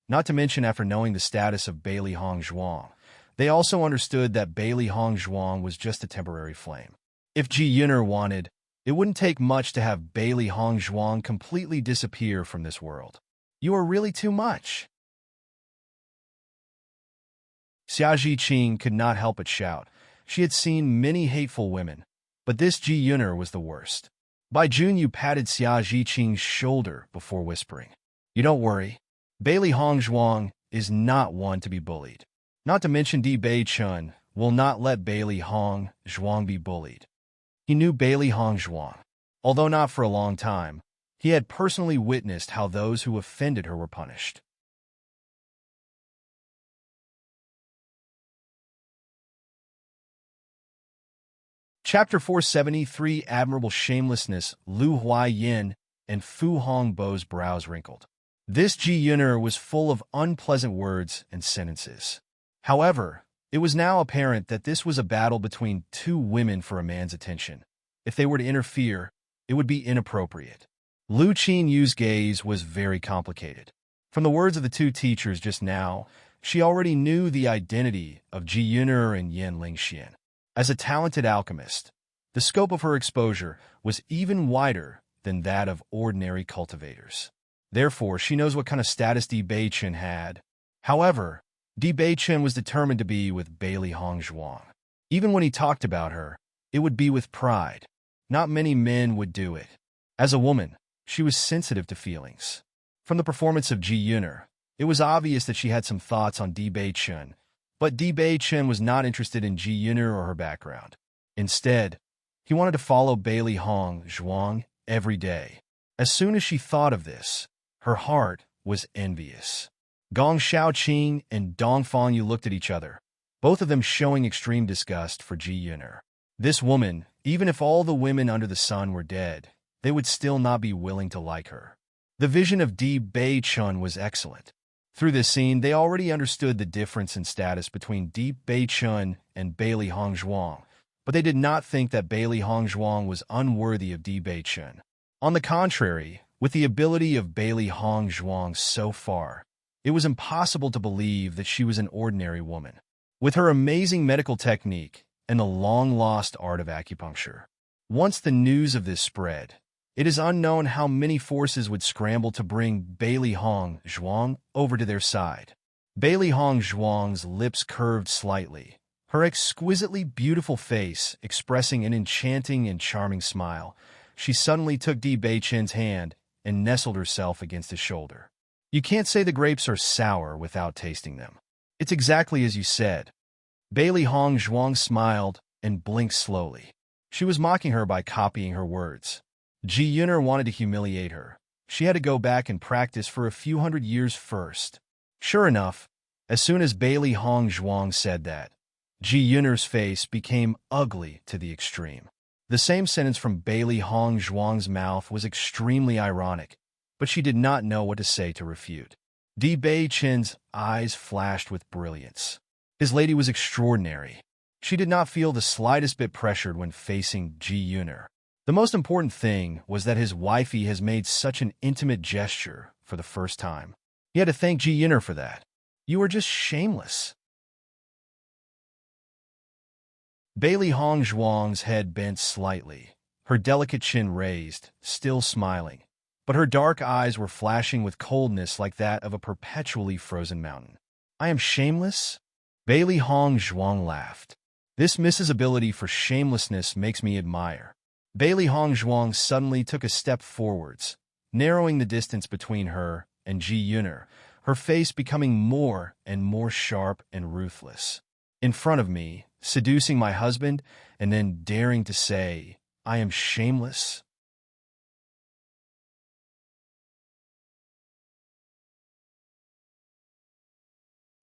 not to mention after knowing the status of Bailey Hong Zhuang. They also understood that Bailey Hong Zhuang was just a temporary flame. If Ji Yuner wanted, it wouldn't take much to have Bailey Hong Zhuang completely disappear from this world. You are really too much. Xia Zhiqing could not help but shout. She had seen many hateful women, but this Ji Yuner was the worst. Bai Junyu patted Xia Zhiqing's shoulder before whispering, "You don't worry. Bailey Hong Zhuang is not one to be bullied. Not to mention Di Bei-chun will not let Bailey Hong Zhuang be bullied." He knew Bailey Hong Zhuang. Although not for a long time, he had personally witnessed how those who offended her were punished. Chapter 473, Admirable Shamelessness. Lu Huaiyin and Fu Hongbo's brows wrinkled. This Ji Yuner was full of unpleasant words and sentences. However, it was now apparent that this was a battle between two women for a man's attention. If they were to interfere, it would be inappropriate. Lu Qinyu's gaze was very complicated. From the words of the two teachers just now, she already knew the identity of Ji Yuner and Yan Lingxian. As a talented alchemist, the scope of her exposure was even wider than that of ordinary cultivators. Therefore, she knows what kind of status Di Bei-chun had. However, Di Bei-chun was determined to be with Bailey Hong Zhuang. Even when he talked about her, it would be with pride. Not many men would do it. As a woman, she was sensitive to feelings. From the performance of Ji Yuner, it was obvious that she had some thoughts on Di Bei-chun, but Di Bei-chun was not interested in Ji Yuner or her background. Instead, he wanted to follow Bailey Hong Zhuang every day. As soon as she thought of this, her heart was envious. Gong Shaoqing and Dong Fangyu looked at each other, both of them showing extreme disgust for Ji Yuner. This woman, even if all the women under the sun were dead, they would still not be willing to like her. The vision of Di Bei-chun was excellent. Through this scene, they already understood the difference in status between Di Bei-chun and Bailey Hong Zhuang, but they did not think that Bailey Hong Zhuang was unworthy of Di Bei-chun. On the contrary, with the ability of Bailey Hong Zhuang so far, it was impossible to believe that she was an ordinary woman. With her amazing medical technique and the long-lost art of acupuncture, once the news of this spread, it is unknown how many forces would scramble to bring Bailey Hong Zhuang over to their side. Bailey Hong Zhuang's lips curved slightly, her exquisitely beautiful face expressing an enchanting and charming smile. She suddenly took Di Bei-chun's hand and nestled herself against his shoulder. "You can't say the grapes are sour without tasting them. It's exactly as you said." Bailey Hong Zhuang smiled and blinked slowly. She was mocking her by copying her words. Ji Yuner wanted to humiliate her. She had to go back and practice for a few hundred years first. Sure enough, as soon as Bailey Hong Zhuang said that, Ji Yuner's face became ugly to the extreme. The same sentence from Bailey Hong Zhuang's mouth was extremely ironic, but she did not know what to say to refute. Di Bei-chun's eyes flashed with brilliance. His lady was extraordinary. She did not feel the slightest bit pressured when facing Ji Yuner. The most important thing was that his wifey has made such an intimate gesture for the first time. He had to thank Ji Yuner for that. "You are just shameless." Bailey Hong Zhuang's head bent slightly, her delicate chin raised, still smiling, but her dark eyes were flashing with coldness like that of a perpetually frozen mountain. "I am shameless?" Bailey Hong Zhuang laughed. "This Mrs. ability for shamelessness makes me admire." Bailey Hong Zhuang suddenly took a step forwards, narrowing the distance between her and Ji Yuner, her face becoming more and more sharp and ruthless. "In front of me, seducing my husband, and then daring to say, 'I am shameless'?"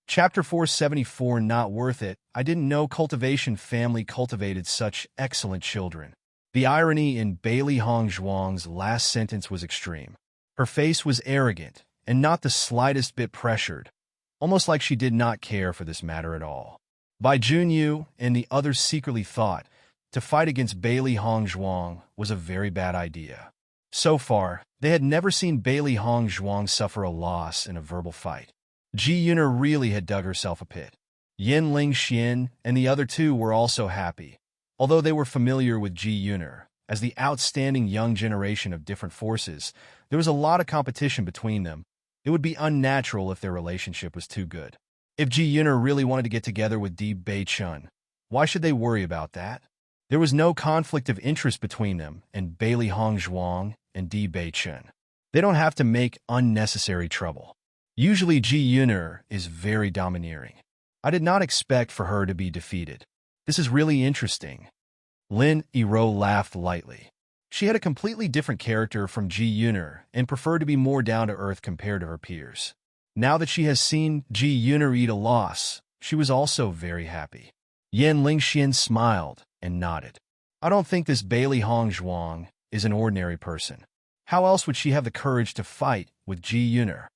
Chapter 474, Not Worth It. I didn't know cultivation family cultivated such excellent children. The irony in Bailey Hong Zhuang's last sentence was extreme. Her face was arrogant and not the slightest bit pressured, almost like she did not care for this matter at all. Bai Junyu and the others secretly thought to fight against Bailey Hong Zhuang was a very bad idea. So far, they had never seen Bailey Hong Zhuang suffer a loss in a verbal fight. Ji Yuner really had dug herself a pit. Yin Ling Xian and the other two were also happy, although they were familiar with Ji Yuner. As the outstanding young generation of different forces, there was a lot of competition between them. It would be unnatural if their relationship was too good. If Ji Yuner really wanted to get together with Di Beichun, why should they worry about that? There was no conflict of interest between them and Bailey Hong Zhuang and Di Beichun. They don't have to make unnecessary trouble. Usually Ji Yuner is very domineering. I did not expect for her to be defeated. This is really interesting. Lin Yiro laughed lightly. She had a completely different character from Ji Yuner and preferred to be more down-to-earth compared to her peers. Now that she has seen Ji Yuner eat a loss, she was also very happy. Yin Lingxian smiled and nodded. I don't think this Bailey Hong Zhuang is an ordinary person. How else would she have the courage to fight with Ji Yuner?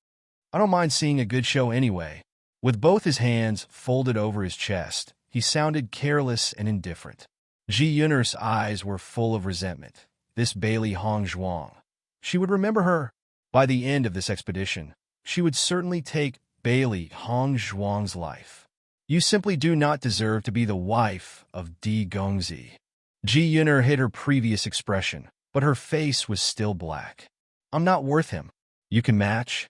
I don't mind seeing a good show anyway. With both his hands folded over his chest, he sounded careless and indifferent. Ji Yuner's eyes were full of resentment. This Bailey Hong Zhuang. She would remember her. By the end of this expedition, she would certainly take Bailey Hong Zhuang's life. You simply do not deserve to be the wife of Di Gongzi. Ji Yuner hid her previous expression, but her face was still black. I'm not worth him. You can match?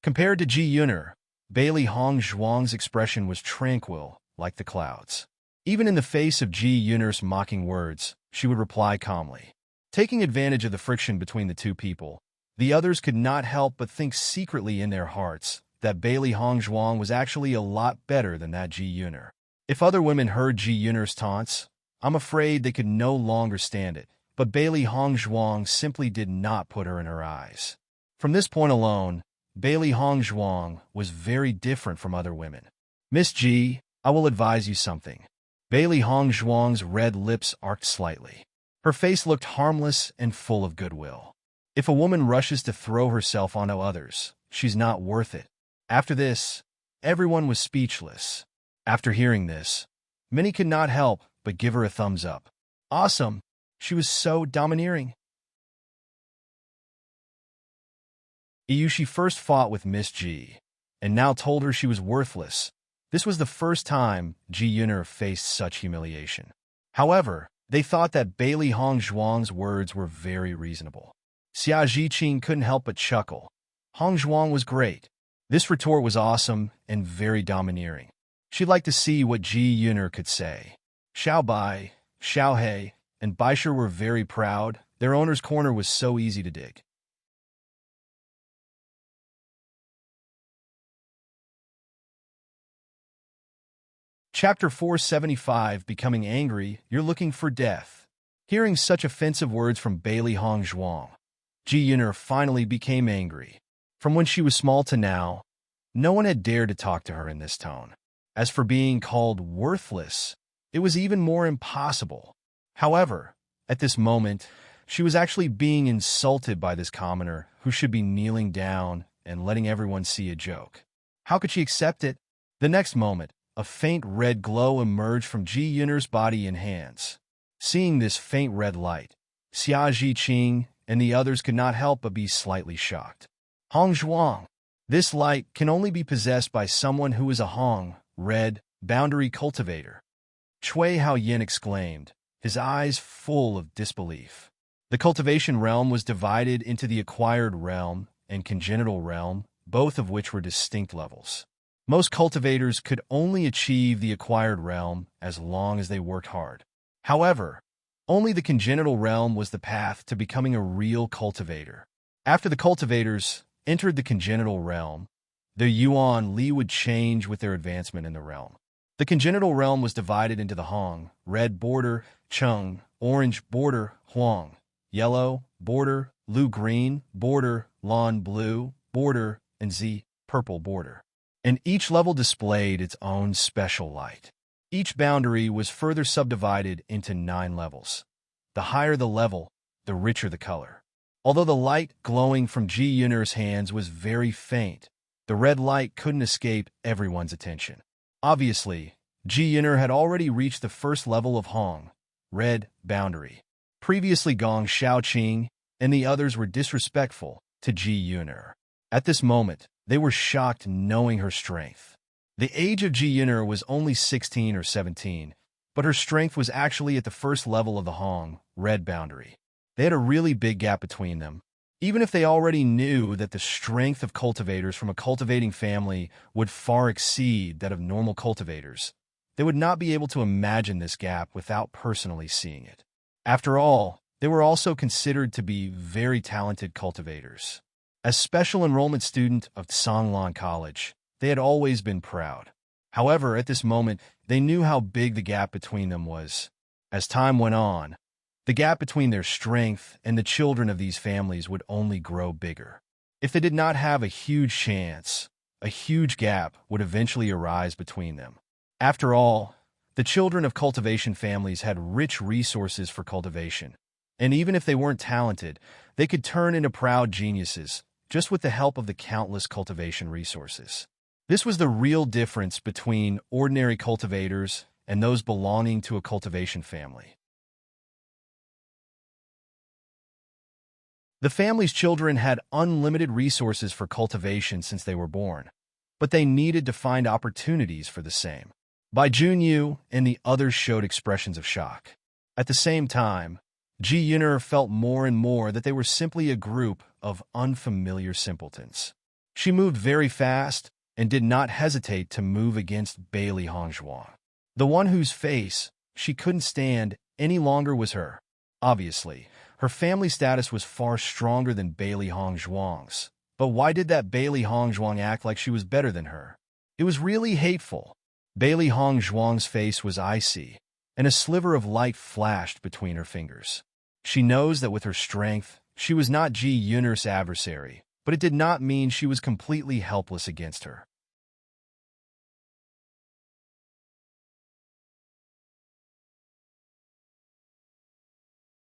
Compared to Ji Yuner, Bailey Hong Zhuang's expression was tranquil, like the clouds. Even in the face of Ji Yuner's mocking words, she would reply calmly. Taking advantage of the friction between the two people, the others could not help but think secretly in their hearts that Bailey Hong Zhuang was actually a lot better than that Ji Yuner. If other women heard Ji Yuner's taunts, I'm afraid they could no longer stand it, but Bailey Hong Zhuang simply did not put her in her eyes. From this point alone, Bailey Hong Zhuang was very different from other women. Miss Ji, I will advise you something. Bailey Hong Zhuang's red lips arched slightly. Her face looked harmless and full of goodwill. If a woman rushes to throw herself onto others, she's not worth it. After this, everyone was speechless. After hearing this, many could not help but give her a thumbs up. Awesome! She was so domineering. Iyushi first fought with Miss Ji, and now told her she was worthless. This was the first time Ji Yuner faced such humiliation. However, they thought that Bailey Hong Zhuang's words were very reasonable. Xia Zhiqing couldn't help but chuckle. Hong Zhuang was great. This retort was awesome and very domineering. She'd like to see what Ji Yuner could say. Xiao Bai, Xiao He, and Baisher were very proud. Their owner's corner was so easy to dig. Chapter 475, Becoming Angry, You're Looking for Death. Hearing such offensive words from Bailey Hong Zhuang, Ji Yuner finally became angry. From when she was small to now, no one had dared to talk to her in this tone. As for being called worthless, it was even more impossible. However, at this moment, she was actually being insulted by this commoner who should be kneeling down and letting everyone see a joke. How could she accept it? The next moment, a faint red glow emerged from Ji Yuner's body and hands. Seeing this faint red light, Xia Zhiqing and the others could not help but be slightly shocked. Hong Zhuang. This light can only be possessed by someone who is a Hong, red, boundary cultivator. Cui Haoyin exclaimed, his eyes full of disbelief. The cultivation realm was divided into the acquired realm and congenital realm, both of which were distinct levels. Most cultivators could only achieve the acquired realm as long as they worked hard. However, only the congenital realm was the path to becoming a real cultivator. After the cultivators entered the congenital realm, their Yuan Li would change with their advancement in the realm. The congenital realm was divided into the Hong, red border, Cheng, orange border, Huang, yellow border, Lu green border, Lan blue border, and Zi purple border. And each level displayed its own special light. Each boundary was further subdivided into 9 levels. The higher the level, the richer the color. Although the light glowing from Ji Yuner's hands was very faint, the red light couldn't escape everyone's attention. Obviously, Ji Yuner had already reached the first level of Hong, red, boundary. Previously Gong Shaoqing and the others were disrespectful to Ji Yuner. At this moment, they were shocked knowing her strength. The age of Ji Yuner was only 16 or 17, but her strength was actually at the first level of the Hong, red boundary. They had a really big gap between them. Even if they already knew that the strength of cultivators from a cultivating family would far exceed that of normal cultivators, they would not be able to imagine this gap without personally seeing it. After all, they were also considered to be very talented cultivators. As special enrollment student of Songlan College, they had always been proud. However, at this moment, they knew how big the gap between them was. As time went on, the gap between their strength and the children of these families would only grow bigger. If they did not have a huge chance, a huge gap would eventually arise between them. After all, the children of cultivation families had rich resources for cultivation, and even if they weren't talented, they could turn into proud geniuses, just with the help of the countless cultivation resources. This was the real difference between ordinary cultivators and those belonging to a cultivation family. The family's children had unlimited resources for cultivation since they were born, but they needed to find opportunities for the same. Bai Junyu and the others showed expressions of shock. At the same time, Ji Yuner felt more and more that they were simply a group of unfamiliar simpletons. She moved very fast and did not hesitate to move against Bailey Hongzhuang. The one whose face she couldn't stand any longer was her. Obviously, her family status was far stronger than Bailey Hongzhuang's. But why did that Bailey Hongzhuang act like she was better than her? It was really hateful. Bailey Hongzhuang's face was icy, and a sliver of light flashed between her fingers. She knows that with her strength, she was not Ji Yuner's adversary, but it did not mean she was completely helpless against her.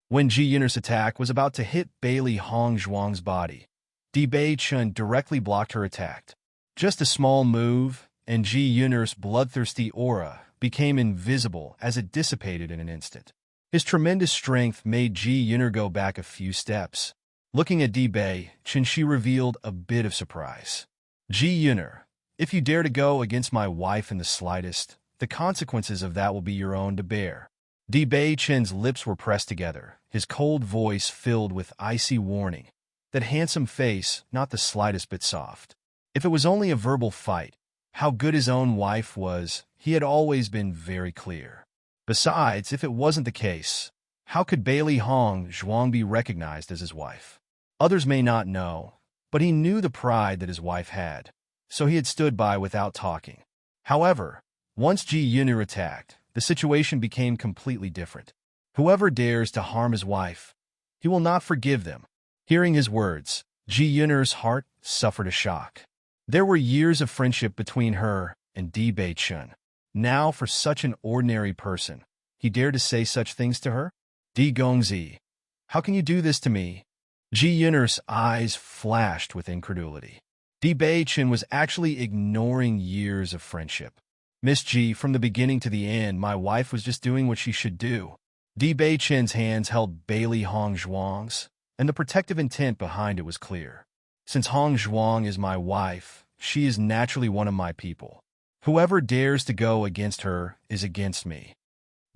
When Ji Yuner's attack was about to hit Bailey Hongzhuang's body, Di Bei-chun directly blocked her attack. Just a small move, and Ji Yuner's bloodthirsty aura became invisible as it dissipated in an instant. His tremendous strength made Ji Yuner go back a few steps. Looking at Di Bei-chun, she revealed a bit of surprise. Ji Yuner, if you dare to go against my wife in the slightest, the consequences of that will be your own to bear. Di Bei-chun's lips were pressed together, his cold voice filled with icy warning. That handsome face, not the slightest bit soft. If it was only a verbal fight, how good his own wife was, he had always been very clear. Besides, if it wasn't the case, how could Bailey Hongzhuang be recognized as his wife? Others may not know, but he knew the pride that his wife had, so he had stood by without talking. However, once Ji Yuner attacked, the situation became completely different. Whoever dares to harm his wife, he will not forgive them. Hearing his words, Ji Yuner's heart suffered a shock. There were years of friendship between her and Di Bei-chun. Now, for such an ordinary person, he dared to say such things to her? Di Gongzi, how can you do this to me? Ji Yuner's eyes flashed with incredulity. Di Bei-chun was actually ignoring years of friendship. Miss Ji, from the beginning to the end, my wife was just doing what she should do. Di Bei-chun's hands held Bailey Hongzhuang's, and the protective intent behind it was clear. Since Hongzhuang is my wife, she is naturally one of my people. Whoever dares to go against her is against me.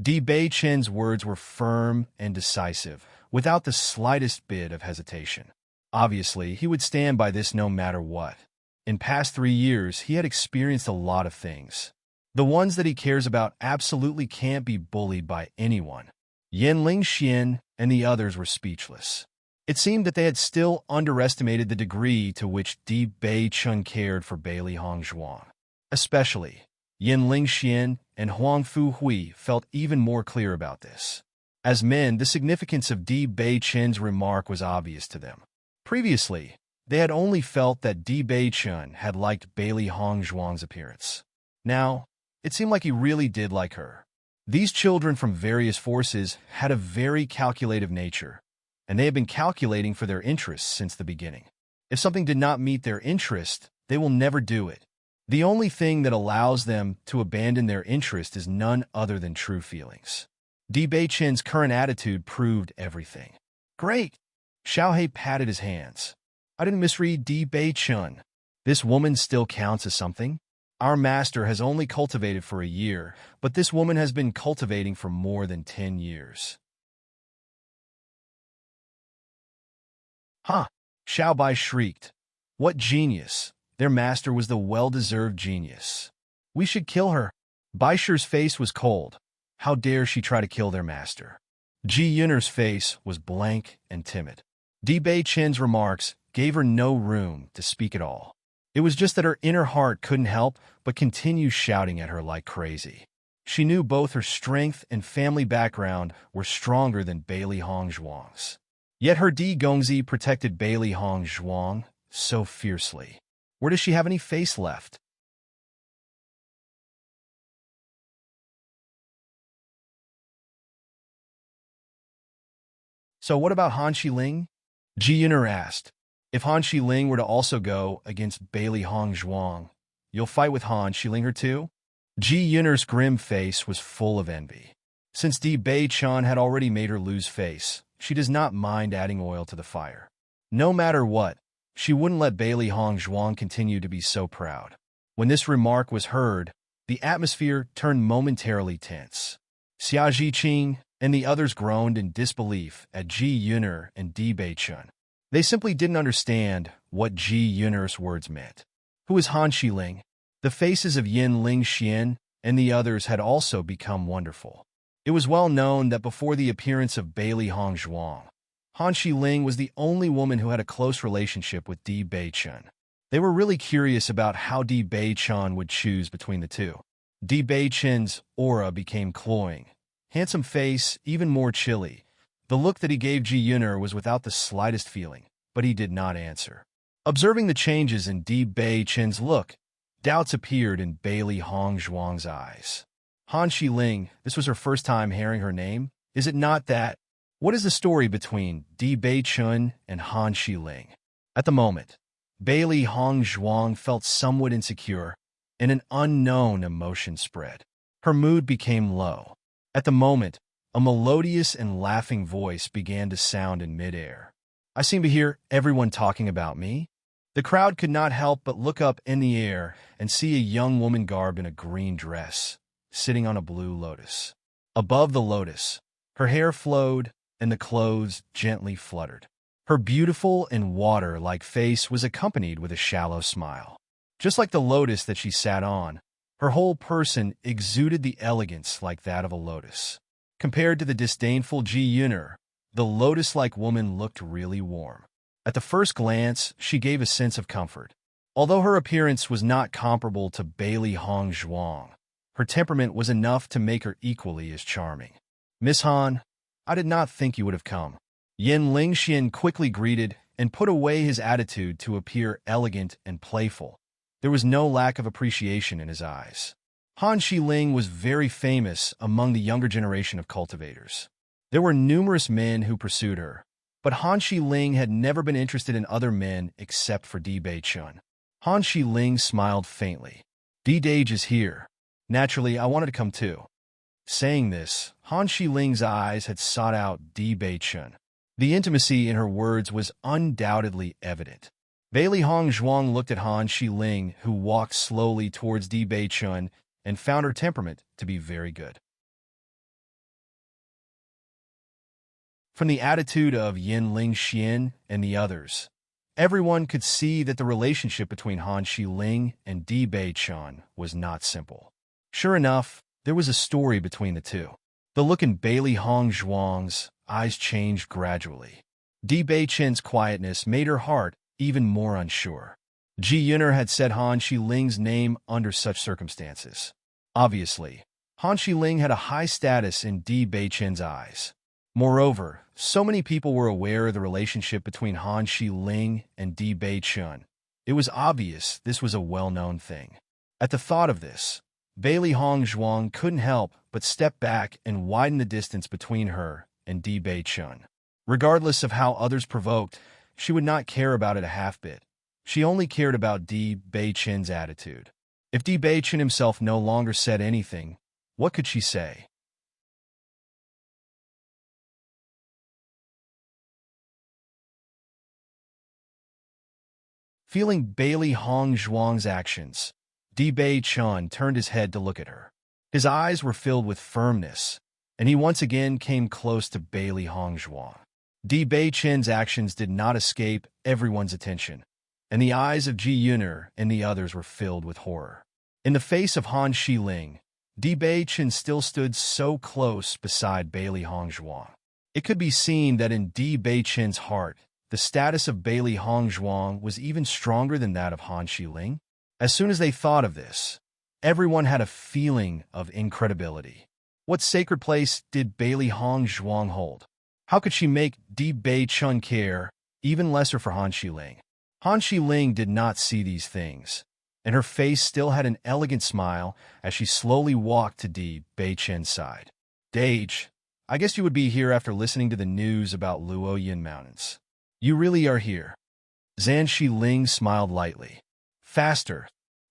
Di Bei-chun's words were firm and decisive, without the slightest bit of hesitation. Obviously, he would stand by this no matter what. In past 3 years, he had experienced a lot of things. The ones that he cares about absolutely can't be bullied by anyone. Yan Lingxian and the others were speechless. It seemed that they had still underestimated the degree to which Di Bei-chun cared for Bailey Hongzhuang. Especially, Yan Lingxian and Huang Fuhui felt even more clear about this. As men, the significance of Di Bei-chun's remark was obvious to them. Previously, they had only felt that Di Bei-chun had liked Bailey Hongzhuang's appearance. Now, it seemed like he really did like her. These children from various forces had a very calculative nature, and they have been calculating for their interests since the beginning. If something did not meet their interest, they will never do it. The only thing that allows them to abandon their interest is none other than true feelings. Di Bei-chun's current attitude proved everything. Great! Xiaohei patted his hands. I didn't misread Di Bei Chun. This woman still counts as something? Our master has only cultivated for a year, but this woman has been cultivating for more than 10 years. Huh! Xiao Bai shrieked. What genius! Their master was the well-deserved genius. We should kill her. Bai Shi's face was cold. How dare she try to kill their master? Ji Yun'er's face was blank and timid. Di Bei Chen's remarks gave her no room to speak at all. It was just that her inner heart couldn't help but continue shouting at her like crazy. She knew both her strength and family background were stronger than Bailey Hong Zhuang's. Yet her Di Gongzi protected Bailey Hong Zhuang so fiercely. Where does she have any face left? So what about Han Xiling? Ji Yun'er asked. If Han Xiling were to also go against Bailey Hong Zhuang, you'll fight with Han Xiling her too? Ji Yun'er's grim face was full of envy. Since Di Bei Chan had already made her lose face, she does not mind adding oil to the fire. No matter what, she wouldn't let Bailey Hong Zhuang continue to be so proud. When this remark was heard, the atmosphere turned momentarily tense. Xia Jiqing and the others groaned in disbelief at Ji Yun'er and Di Bei Chun. They simply didn't understand what Ji Yun'er's words meant. Who is Han Xiling? The faces of Yin Ling Xian and the others had also become wonderful. It was well known that before the appearance of Bailey Hong Zhuang, Han Xiling was the only woman who had a close relationship with Di Bei Chun. They were really curious about how Di Bei Chun would choose between the two. Di Bei Chun's aura became cloying. Handsome face, even more chilly. The look that he gave Ji Yun'er was without the slightest feeling, but he did not answer. Observing the changes in Di Bei Chun's look, doubts appeared in Bailey Hong Zhuang's eyes. Han Xiling, this was her first time hearing her name. Is it not that? What is the story between Di Bei Chun and Han Xiling? At the moment, Bailey Hong Zhuang felt somewhat insecure, and an unknown emotion spread. Her mood became low. At the moment, a melodious and laughing voice began to sound in midair. I seem to hear everyone talking about me. The crowd could not help but look up in the air and see a young woman garbed in a green dress, sitting on a blue lotus. Above the lotus, her hair flowed and the clothes gently fluttered. Her beautiful and water-like face was accompanied with a shallow smile. Just like the lotus that she sat on, her whole person exuded the elegance like that of a lotus. Compared to the disdainful Ji Yun'er, the lotus-like woman looked really warm. At the first glance, she gave a sense of comfort. Although her appearance was not comparable to Bailey Hong Zhuang, her temperament was enough to make her equally as charming. Miss Han, I did not think you would have come. Yin Lingxian quickly greeted and put away his attitude to appear elegant and playful. There was no lack of appreciation in his eyes. Han Xiling was very famous among the younger generation of cultivators. There were numerous men who pursued her, but Han Xiling had never been interested in other men except for Di Bei Chun. Han Xiling smiled faintly. Di Dage is here. Naturally, I wanted to come too. Saying this, Han Xiling's eyes had sought out Di Bei Chun. The intimacy in her words was undoubtedly evident. Bailey Hong Zhuang looked at Han Xiling, who walked slowly towards Di Bei Chun, and found her temperament to be very good. From the attitude of Yin Ling Xian and the others, everyone could see that the relationship between Han Xiling and Di Bei Chun was not simple. Sure enough, there was a story between the two. The look in Bailey Hong Zhuang's eyes changed gradually. Di Bei Chun's quietness made her heart even more unsure. Ji Yun'er had said Han Xiling's name under such circumstances. Obviously, Han Xiling had a high status in Di Bei Chun's eyes. Moreover, so many people were aware of the relationship between Han Xiling and Di Bei Chun. It was obvious this was a well-known thing. At the thought of this, Bailey Hong Zhuang couldn't help but step back and widen the distance between her and Di Bei Chun. Regardless of how others provoked, she would not care about it a half-bit. She only cared about Di Bei Chun's attitude. If Di Bei Chun himself no longer said anything, what could she say? Feeling Bailey Hong Zhuang's actions, Di Bei Chun turned his head to look at her. His eyes were filled with firmness, and he once again came close to Bailey Hong Zhuang. Di Bei Chen's actions did not escape everyone's attention, and the eyes of Ji Yuner and the others were filled with horror. In the face of Han Shiling, Di Bei Chen still stood so close beside Bailey Hong Zhuang. It could be seen that in Di Bei Chen's heart, the status of Bailey Hong Zhuang was even stronger than that of Han Shiling. As soon as they thought of this, everyone had a feeling of incredibility. What sacred place did Bailey Hong Zhuang hold? How could she make Di Bei Chun care, even lesser for Han Shiling? Han Shiling did not see these things, and her face still had an elegant smile as she slowly walked to Di Bei Chen's side. Dage, I guess you would be here after listening to the news about Luoyin Mountains. You really are here. Zhan Shiling smiled lightly. Faster.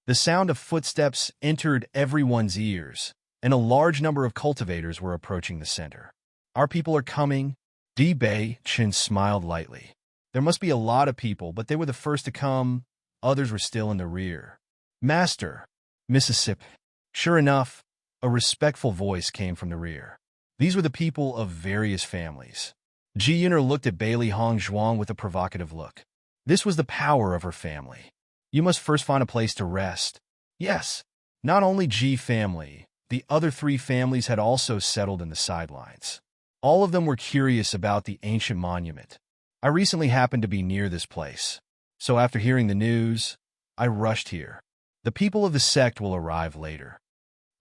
The sound of footsteps entered everyone's ears, and a large number of cultivators were approaching the center. Our people are coming. Di Bei Chen smiled lightly. There must be a lot of people, but they were the first to come. Others were still in the rear. Master, Mississippi. Sure enough, a respectful voice came from the rear. These were the people of various families. Ji Yuner looked at Bailey Hong Zhuang with a provocative look. This was the power of her family. You must first find a place to rest. Yes, not only Ji family, the other three families had also settled in the sidelines. All of them were curious about the ancient monument. I recently happened to be near this place, so after hearing the news, I rushed here. The people of the sect will arrive later.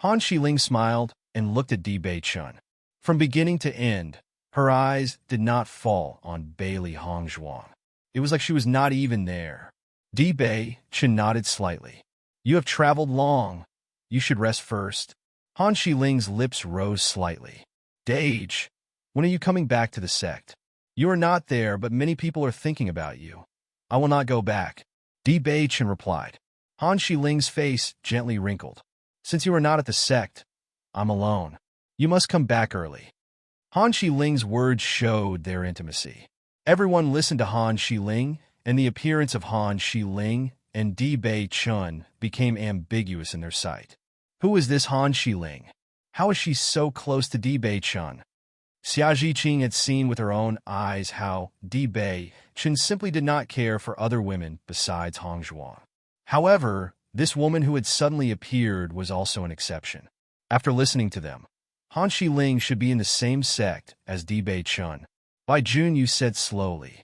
Han Shiling smiled and looked at Di Bei Chun. From beginning to end, her eyes did not fall on Bailey Hong Zhuang. It was like she was not even there. Di Bei Chun nodded slightly. You have traveled long. You should rest first. Han Shiling's lips rose slightly. Dage, when are you coming back to the sect? You are not there, but many people are thinking about you. I will not go back. Di Bei Chen replied. Han Shiling's face gently wrinkled. Since you are not at the sect, I'm alone. You must come back early. Han Shiling's words showed their intimacy. Everyone listened to Han Shiling, and the appearance of Han Shiling and Di Bei Chun became ambiguous in their sight. Who is this Han Shiling? How is she so close to Di Bei Chun? Xia Zhiqing had seen with her own eyes how Di Bei Chun simply did not care for other women besides Hong Zhuang. However, this woman who had suddenly appeared was also an exception. After listening to them, Han Shiling should be in the same sect as Di Bei Chun. By June, you said slowly.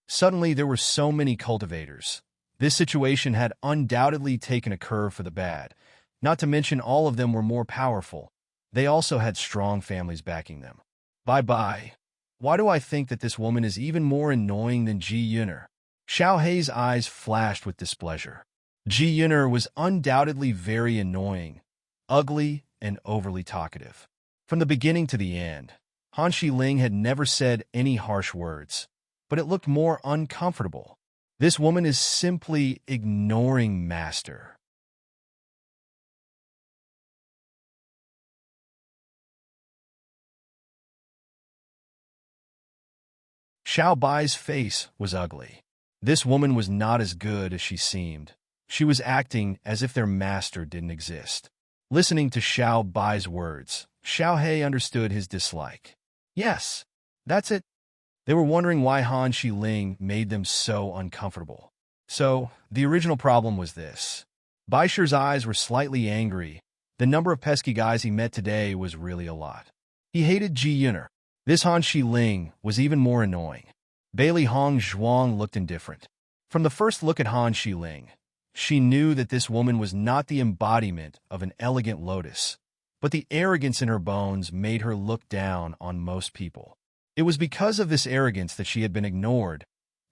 Suddenly, there were so many cultivators. This situation had undoubtedly taken a curve for the bad. Not to mention all of them were more powerful. They also had strong families backing them. Bye-bye. Why do I think that this woman is even more annoying than Ji Yuner? Xiao Hei's eyes flashed with displeasure. Ji Yuner was undoubtedly very annoying, ugly, and overly talkative. From the beginning to the end, Han Shiling had never said any harsh words, but it looked more uncomfortable. This woman is simply ignoring Master. Xiao Bai's face was ugly. This woman was not as good as she seemed. She was acting as if their master didn't exist. Listening to Xiao Bai's words, Xiao Hei understood his dislike. Yes, that's it. They were wondering why Han Shiling made them so uncomfortable. So, the original problem was this. Baisher's eyes were slightly angry. The number of pesky guys he met today was really a lot. He hated Ji Yuner. This Han Shiling was even more annoying. Bailey Hong Zhuang looked indifferent. From the first look at Han Shiling, she knew that this woman was not the embodiment of an elegant lotus, but the arrogance in her bones made her look down on most people. It was because of this arrogance that she had been ignored,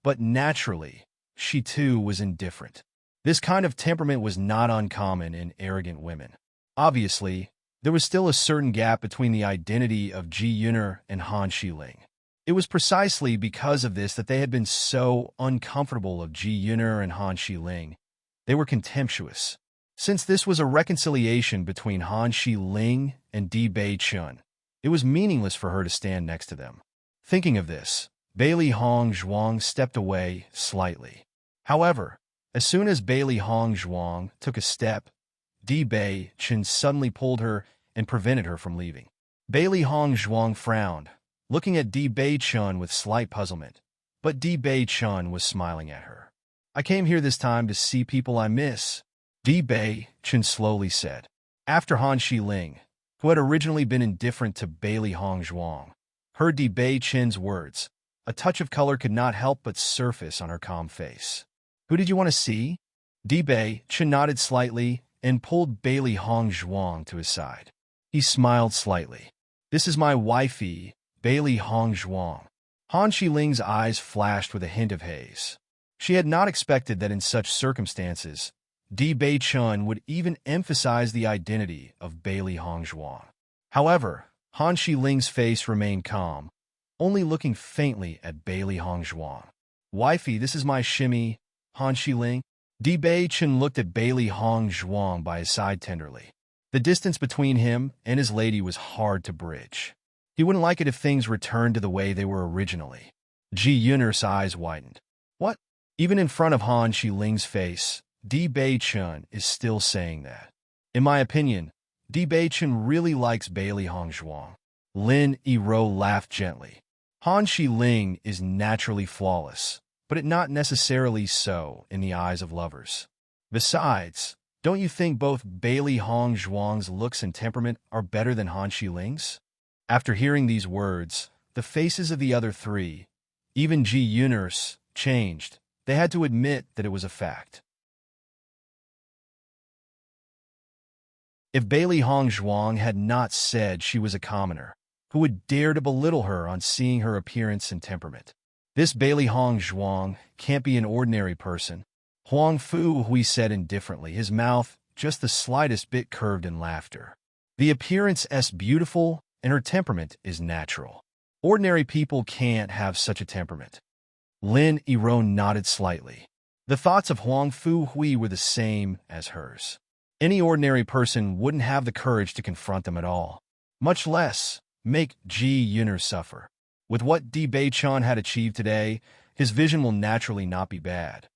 but naturally, she too was indifferent. This kind of temperament was not uncommon in arrogant women. Obviously, there was still a certain gap between the identity of Ji Yuner and Han Shiling. It was precisely because of this that they had been so uncomfortable of Ji Yuner and Han Shiling. They were contemptuous. Since this was a reconciliation between Han Shiling and Di Bei Chun, it was meaningless for her to stand next to them. Thinking of this, Bailey Hong Zhuang stepped away slightly. However, as soon as Bailey Hong Zhuang took a step, Di Bei Chen suddenly pulled her and prevented her from leaving. Bailey Hong Zhuang frowned, looking at Di Bei Chen with slight puzzlement, but Di Bei Chen was smiling at her. "I came here this time to see people I miss," Di Bei Chen slowly said. After Han Xiling, who had originally been indifferent to Bailey Hong Zhuang, heard Di Bei Chen's words, a touch of color could not help but surface on her calm face. "Who did you want to see?" Di Bei Chen nodded slightly and pulled Bailey Hong Zhuang to his side. He smiled slightly. "This is my wifey, Bailey Hong Zhuang." Han Xiling's eyes flashed with a hint of haze. She had not expected that in such circumstances, Di Bei Chen would even emphasize the identity of Bailey Hong Zhuang. However, Han Xiling's face remained calm, only looking faintly at Bailey Hong Zhuang. "Wifey, this is my shimmy, Han Xiling." Di Bei Chen looked at Bailey Hong Zhuang by his side tenderly. The distance between him and his lady was hard to bridge. He wouldn't like it if things returned to the way they were originally. Ji Yun'er's eyes widened. "What?" Even in front of Han Xiling's face, Di Bei Chen is still saying that. In my opinion, Di Bei Chen really likes Bailey Hong Zhuang. Lin Yiro laughed gently. Han Xiling is naturally flawless, but it not necessarily so in the eyes of lovers. Besides, don't you think both Bailey Hong Zhuang's looks and temperament are better than Han Xiling's? After hearing these words, the faces of the other three, even Ji Yun'er's, changed. They had to admit that it was a fact. If Bailey Hong Zhuang had not said she was a commoner, who would dare to belittle her on seeing her appearance and temperament? This Bailey Hong Zhuang can't be an ordinary person. Huang Fu Hui said indifferently, his mouth just the slightest bit curved in laughter. The appearance is beautiful, and her temperament is natural. Ordinary people can't have such a temperament. Lin Yiro nodded slightly. The thoughts of Huang Fu Hui were the same as hers. Any ordinary person wouldn't have the courage to confront them at all, much less make Ji Yun'er suffer. With what Di Bei Chen had achieved today, his vision will naturally not be bad.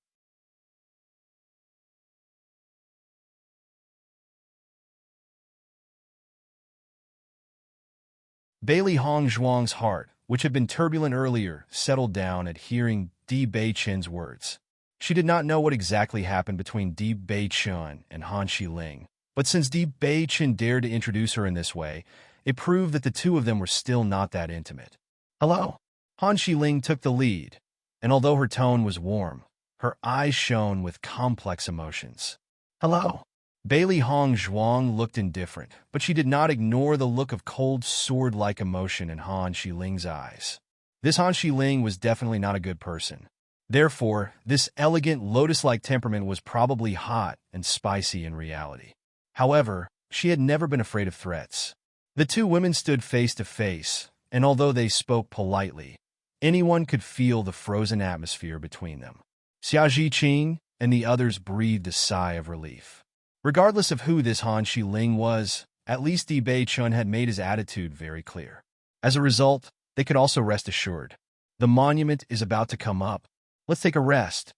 Bailey Hong Zhuang's heart, which had been turbulent earlier, settled down at hearing Di Bei Chen's words. She did not know what exactly happened between Di Bei Chen and Han Xiling, but since Di Bei Chen dared to introduce her in this way, it proved that the two of them were still not that intimate. "Hello." Han Xiling took the lead, and although her tone was warm, her eyes shone with complex emotions. "Hello." Bailey Hong Zhuang looked indifferent, but she did not ignore the look of cold sword-like emotion in Han Xiling's eyes. This Han Xiling was definitely not a good person. Therefore, this elegant, lotus-like temperament was probably hot and spicy in reality. However, she had never been afraid of threats. The two women stood face to face, and although they spoke politely, anyone could feel the frozen atmosphere between them. Xia Zhiqing and the others breathed a sigh of relief. Regardless of who this Han Xiling was, at least Di Bei Chen had made his attitude very clear. As a result, they could also rest assured. The monument is about to come up. Let's take a rest.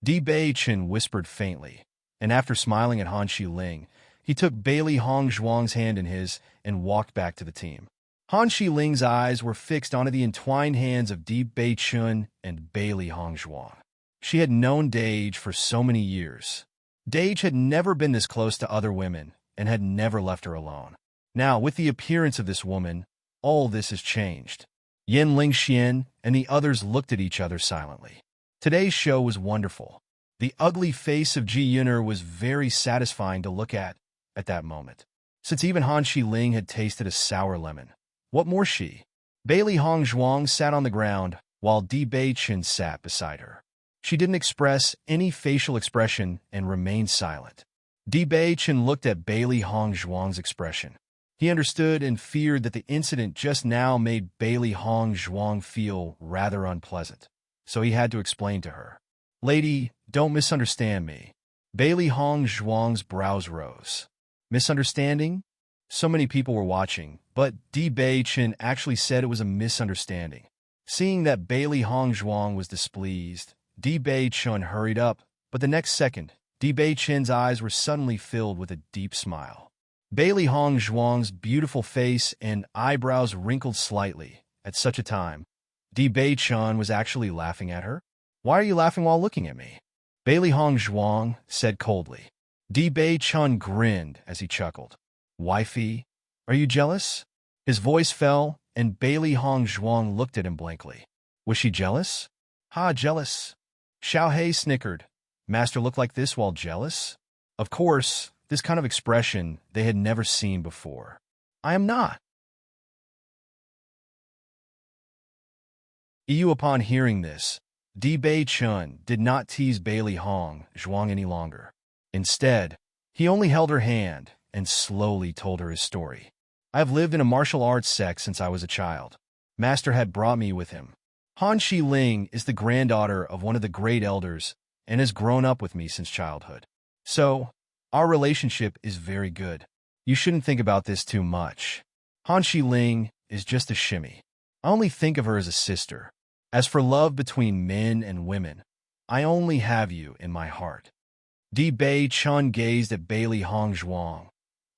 Di Bei Chen whispered faintly, and after smiling at Han Xiling, he took Bailey Hong Zhuang's hand in his and walked back to the team. Han Xiling's eyes were fixed onto the entwined hands of Di Bei Chen and Bailey Hong Zhuang. She had known Dage for so many years. Dage had never been this close to other women and had never left her alone. Now, with the appearance of this woman, all this has changed. Yen Lingxian and the others looked at each other silently. Today's show was wonderful. The ugly face of Ji Yun'er was very satisfying to look at that moment. Since even Han Xiling had tasted a sour lemon, what more she? Bailey Hong Zhuang sat on the ground, while Di Bei Chen sat beside her. She didn't express any facial expression and remained silent. Di Bei Chen looked at Bailey Hong Zhuang's expression. He understood and feared that the incident just now made Bailey Hong Zhuang feel rather unpleasant, so he had to explain to her. "Lady, don't misunderstand me." Bailey Hong Zhuang's brows rose. Misunderstanding? So many people were watching, but Di Bei Chen actually said it was a misunderstanding. Seeing that Bailey Hongzhuang was displeased, Di Bei Chun hurried up, but the next second, Di Bei Chen's eyes were suddenly filled with a deep smile. Bailey Hongzhuang's beautiful face and eyebrows wrinkled slightly. At such a time, Di Bei Chun was actually laughing at her. "Why are you laughing while looking at me?" Bailey Hongzhuang said coldly. Di Bei Chun grinned as he chuckled. "Wifey, are you jealous?" His voice fell, and Bailey Hongzhuang looked at him blankly. Was she jealous? "Ha, jealous." Xiao Hei snickered. Master looked like this while jealous? Of course, this kind of expression they had never seen before. "I am not." Upon hearing this, Di Bei Chun did not tease Bailey Hongzhuang any longer. Instead, he only held her hand and slowly told her his story. "I have lived in a martial arts sect since I was a child. Master had brought me with him. Han Xiling is the granddaughter of one of the great elders and has grown up with me since childhood. So, our relationship is very good. You shouldn't think about this too much. Han Xiling is just a shimmy. I only think of her as a sister. As for love between men and women, I only have you in my heart." Di Bei Chun gazed at Bailey Hongzhuang,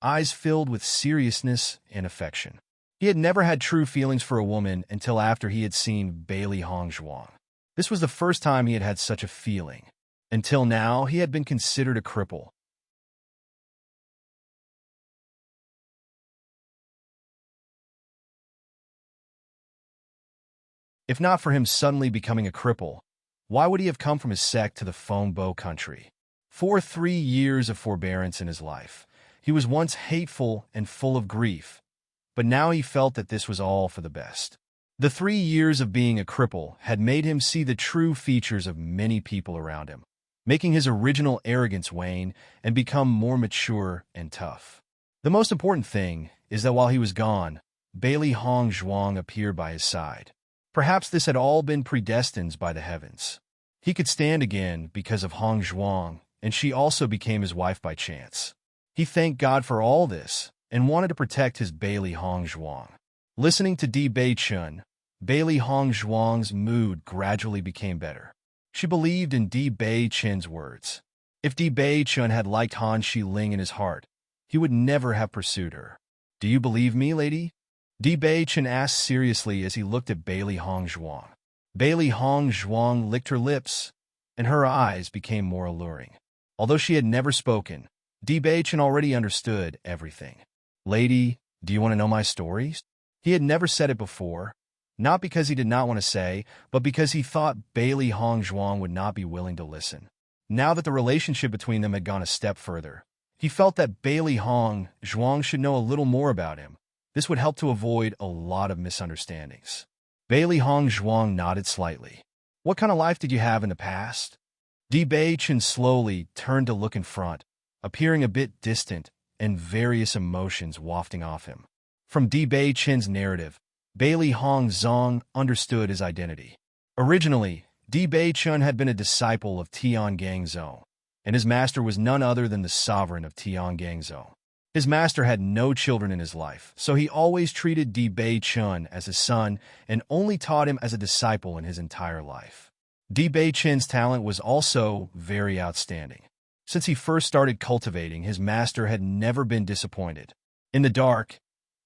eyes filled with seriousness and affection. He had never had true feelings for a woman until after he had seen Bailey Hongzhuang. This was the first time he had had such a feeling. Until now, he had been considered a cripple. If not for him suddenly becoming a cripple, why would he have come from his sect to the Fengbo country? For 3 years of forbearance in his life, he was once hateful and full of grief, but now he felt that this was all for the best. The 3 years of being a cripple had made him see the true features of many people around him, making his original arrogance wane and become more mature and tough. The most important thing is that while he was gone, Bailey Hongzhuang appeared by his side. Perhaps this had all been predestined by the heavens. He could stand again because of Hongzhuang, and she also became his wife by chance. He thanked God for all this and wanted to protect his Bailey Hongzhuang. Listening to Di Bei Chun, Bailey Hongzhuang's mood gradually became better. She believed in Di Bei Chun's words. If Di Bei Chun had liked Han Xiling in his heart, he would never have pursued her. "Do you believe me, lady?" Di Bei Chun asked seriously as he looked at Bailey Hongzhuang. Bailey Hongzhuang licked her lips, and her eyes became more alluring. Although she had never spoken, Di Bei Chun already understood everything. "Lady, do you want to know my stories?" He had never said it before, not because he did not want to say, but because he thought Bailey Hongzhuang would not be willing to listen. Now that the relationship between them had gone a step further, he felt that Bailey Hongzhuang should know a little more about him. This would help to avoid a lot of misunderstandings. Bailey Hongzhuang nodded slightly. "What kind of life did you have in the past?" Di Bei Chun slowly turned to look in front, appearing a bit distant and various emotions wafting off him. From Di Bei Chun's narrative, Bailey Hongzhuang understood his identity. Originally, Di Bei Chun had been a disciple of Tiangangzhou, and his master was none other than the sovereign of Tiangangzhou. His master had no children in his life, so he always treated Di Bei Chun as his son and only taught him as a disciple in his entire life. Di Bei Chun's talent was also very outstanding. Since he first started cultivating, his master had never been disappointed. In the dark,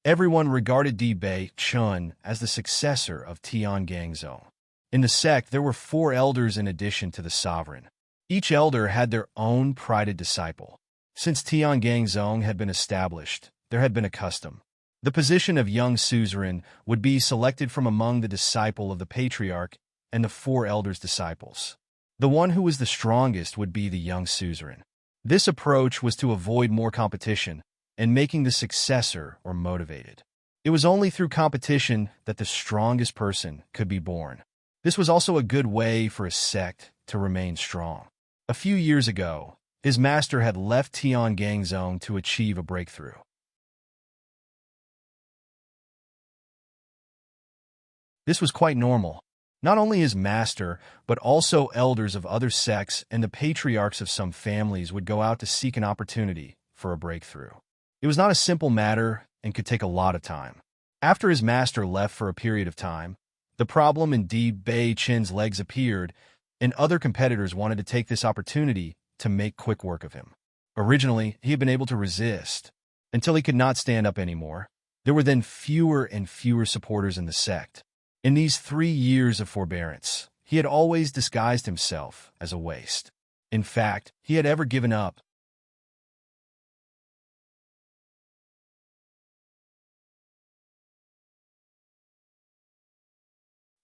everyone regarded Di Bei Chun as the successor of Tiangangzhou. In the sect, there were 4 elders in addition to the sovereign. Each elder had their own prided disciple. Since Tiangangzhou had been established, there had been a custom. The position of young suzerain would be selected from among the disciple of the patriarch and the 4 elders' disciples. The one who was the strongest would be the young suzerain. This approach was to avoid more competition and making the successor or motivated. It was only through competition that the strongest person could be born. This was also a good way for a sect to remain strong. A few years ago, his master had left Tiangangzhou to achieve a breakthrough. This was quite normal. Not only his master, but also elders of other sects and the patriarchs of some families would go out to seek an opportunity for a breakthrough. It was not a simple matter and could take a lot of time. After his master left for a period of time, The problem in Di Bei Chen's legs appeared, and other competitors wanted to take this opportunity to make quick work of him. Originally, he had been able to resist, until he could not stand up anymore. There were then fewer and fewer supporters in the sect. In these 3 years of forbearance, he had always disguised himself as a waste. In fact, he had ever given up.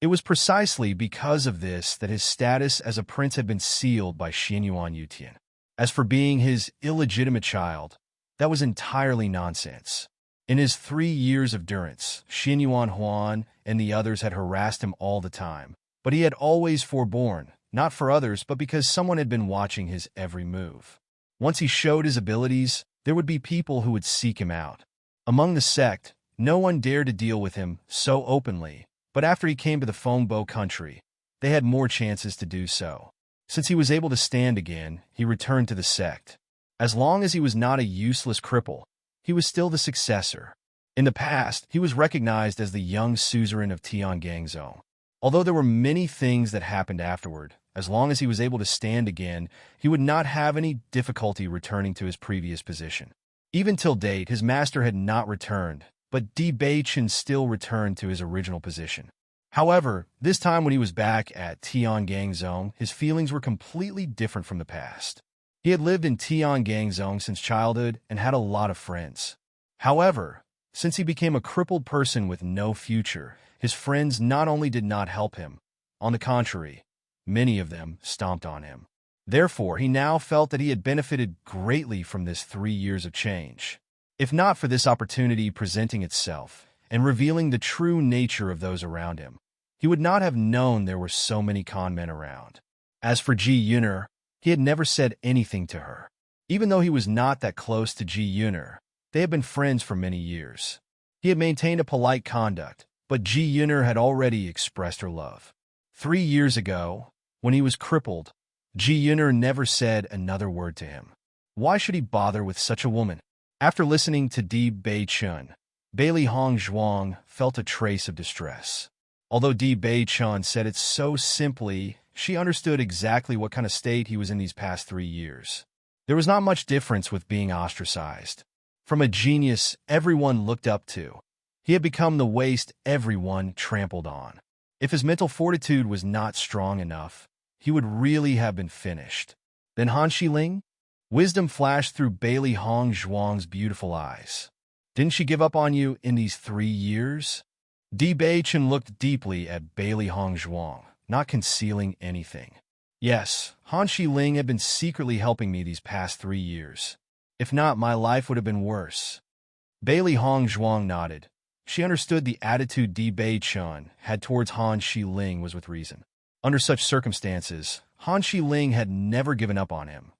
It was precisely because of this that his status as a prince had been sealed by Xianyuan Yutian. As for being his illegitimate child, that was entirely nonsense. In his 3 years of durance, Xianyuan Huan and the others had harassed him all the time, but he had always forborne, not for others but because someone had been watching his every move. Once he showed his abilities, there would be people who would seek him out. Among the sect, no one dared to deal with him so openly, but after he came to the Fengbo country, they had more chances to do so. Since he was able to stand again, he returned to the sect. As long as he was not a useless cripple, he was still the successor. In the past, he was recognized as the young suzerain of Tiangangzhou. Although there were many things that happened afterward, as long as he was able to stand again, he would not have any difficulty returning to his previous position. Even till date, his master had not returned, but Di Beichen still returned to his original position. However, this time when he was back at Tiangangzhou, his feelings were completely different from the past. He had lived in Tiangangzhou since childhood and had a lot of friends. However, since he became a crippled person with no future, his friends not only did not help him, on the contrary, many of them stomped on him. Therefore, he now felt that he had benefited greatly from this 3 years of change. If not for this opportunity presenting itself and revealing the true nature of those around him, he would not have known there were so many con men around. As for Ji Yuner, he had never said anything to her. Even though he was not that close to Ji Yuner, they had been friends for many years. He had maintained a polite conduct, but Ji Yuner had already expressed her love. 3 years ago, when he was crippled, Ji Yuner never said another word to him. Why should he bother with such a woman? After listening to Di Beichun, Bailey Hong Zhuang felt a trace of distress. Although Di Beichun said it so simply, she understood exactly what kind of state he was in these past 3 years. There was not much difference with being ostracized. From a genius everyone looked up to, he had become the waste everyone trampled on. If his mental fortitude was not strong enough, he would really have been finished. Then Han Shiling? Wisdom flashed through Bailey Hong Zhuang's beautiful eyes. Didn't she give up on you in these 3 years? Di Beichen looked deeply at Bailey Hong Zhuang, not concealing anything. Yes, Han Shiling had been secretly helping me these past 3 years. If not, my life would have been worse. Bailey Hong Zhuang nodded. She understood the attitude Di Beichun had towards Han Shiling was with reason. Under such circumstances, Han Shiling had never given up on him.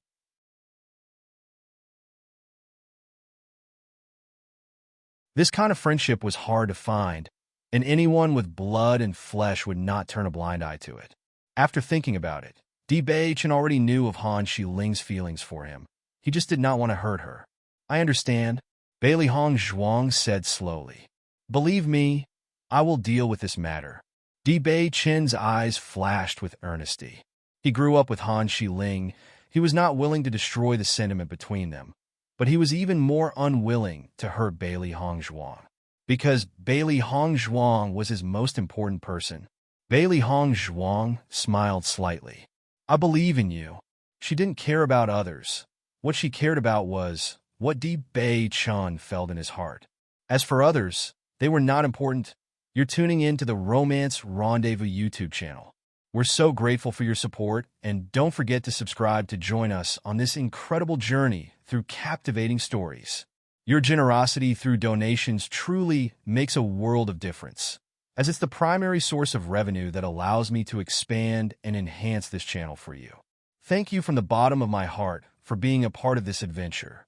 This kind of friendship was hard to find, and anyone with blood and flesh would not turn a blind eye to it. After thinking about it, Di Beichen already knew of Han Shiling's feelings for him. He just did not want to hurt her. I understand, Bailey Hong Zhuang said slowly. Believe me, I will deal with this matter. Di Beichen's eyes flashed with earnesty. He grew up with Han Shiling. He was not willing to destroy the sentiment between them, but he was even more unwilling to hurt Bailey Hong Zhuang. Because Bailey Hong Zhuang was his most important person. Bailey Hong Zhuang smiled slightly. I believe in you. She didn't care about others. What she cared about was what Di Beichun felt in his heart. As for others, they were not important. You're tuning in to the Romance Rendezvous YouTube channel. We're so grateful for your support, and don't forget to subscribe to join us on this incredible journey through captivating stories. Your generosity through donations truly makes a world of difference, as it's the primary source of revenue that allows me to expand and enhance this channel for you. Thank you from the bottom of my heart for being a part of this adventure.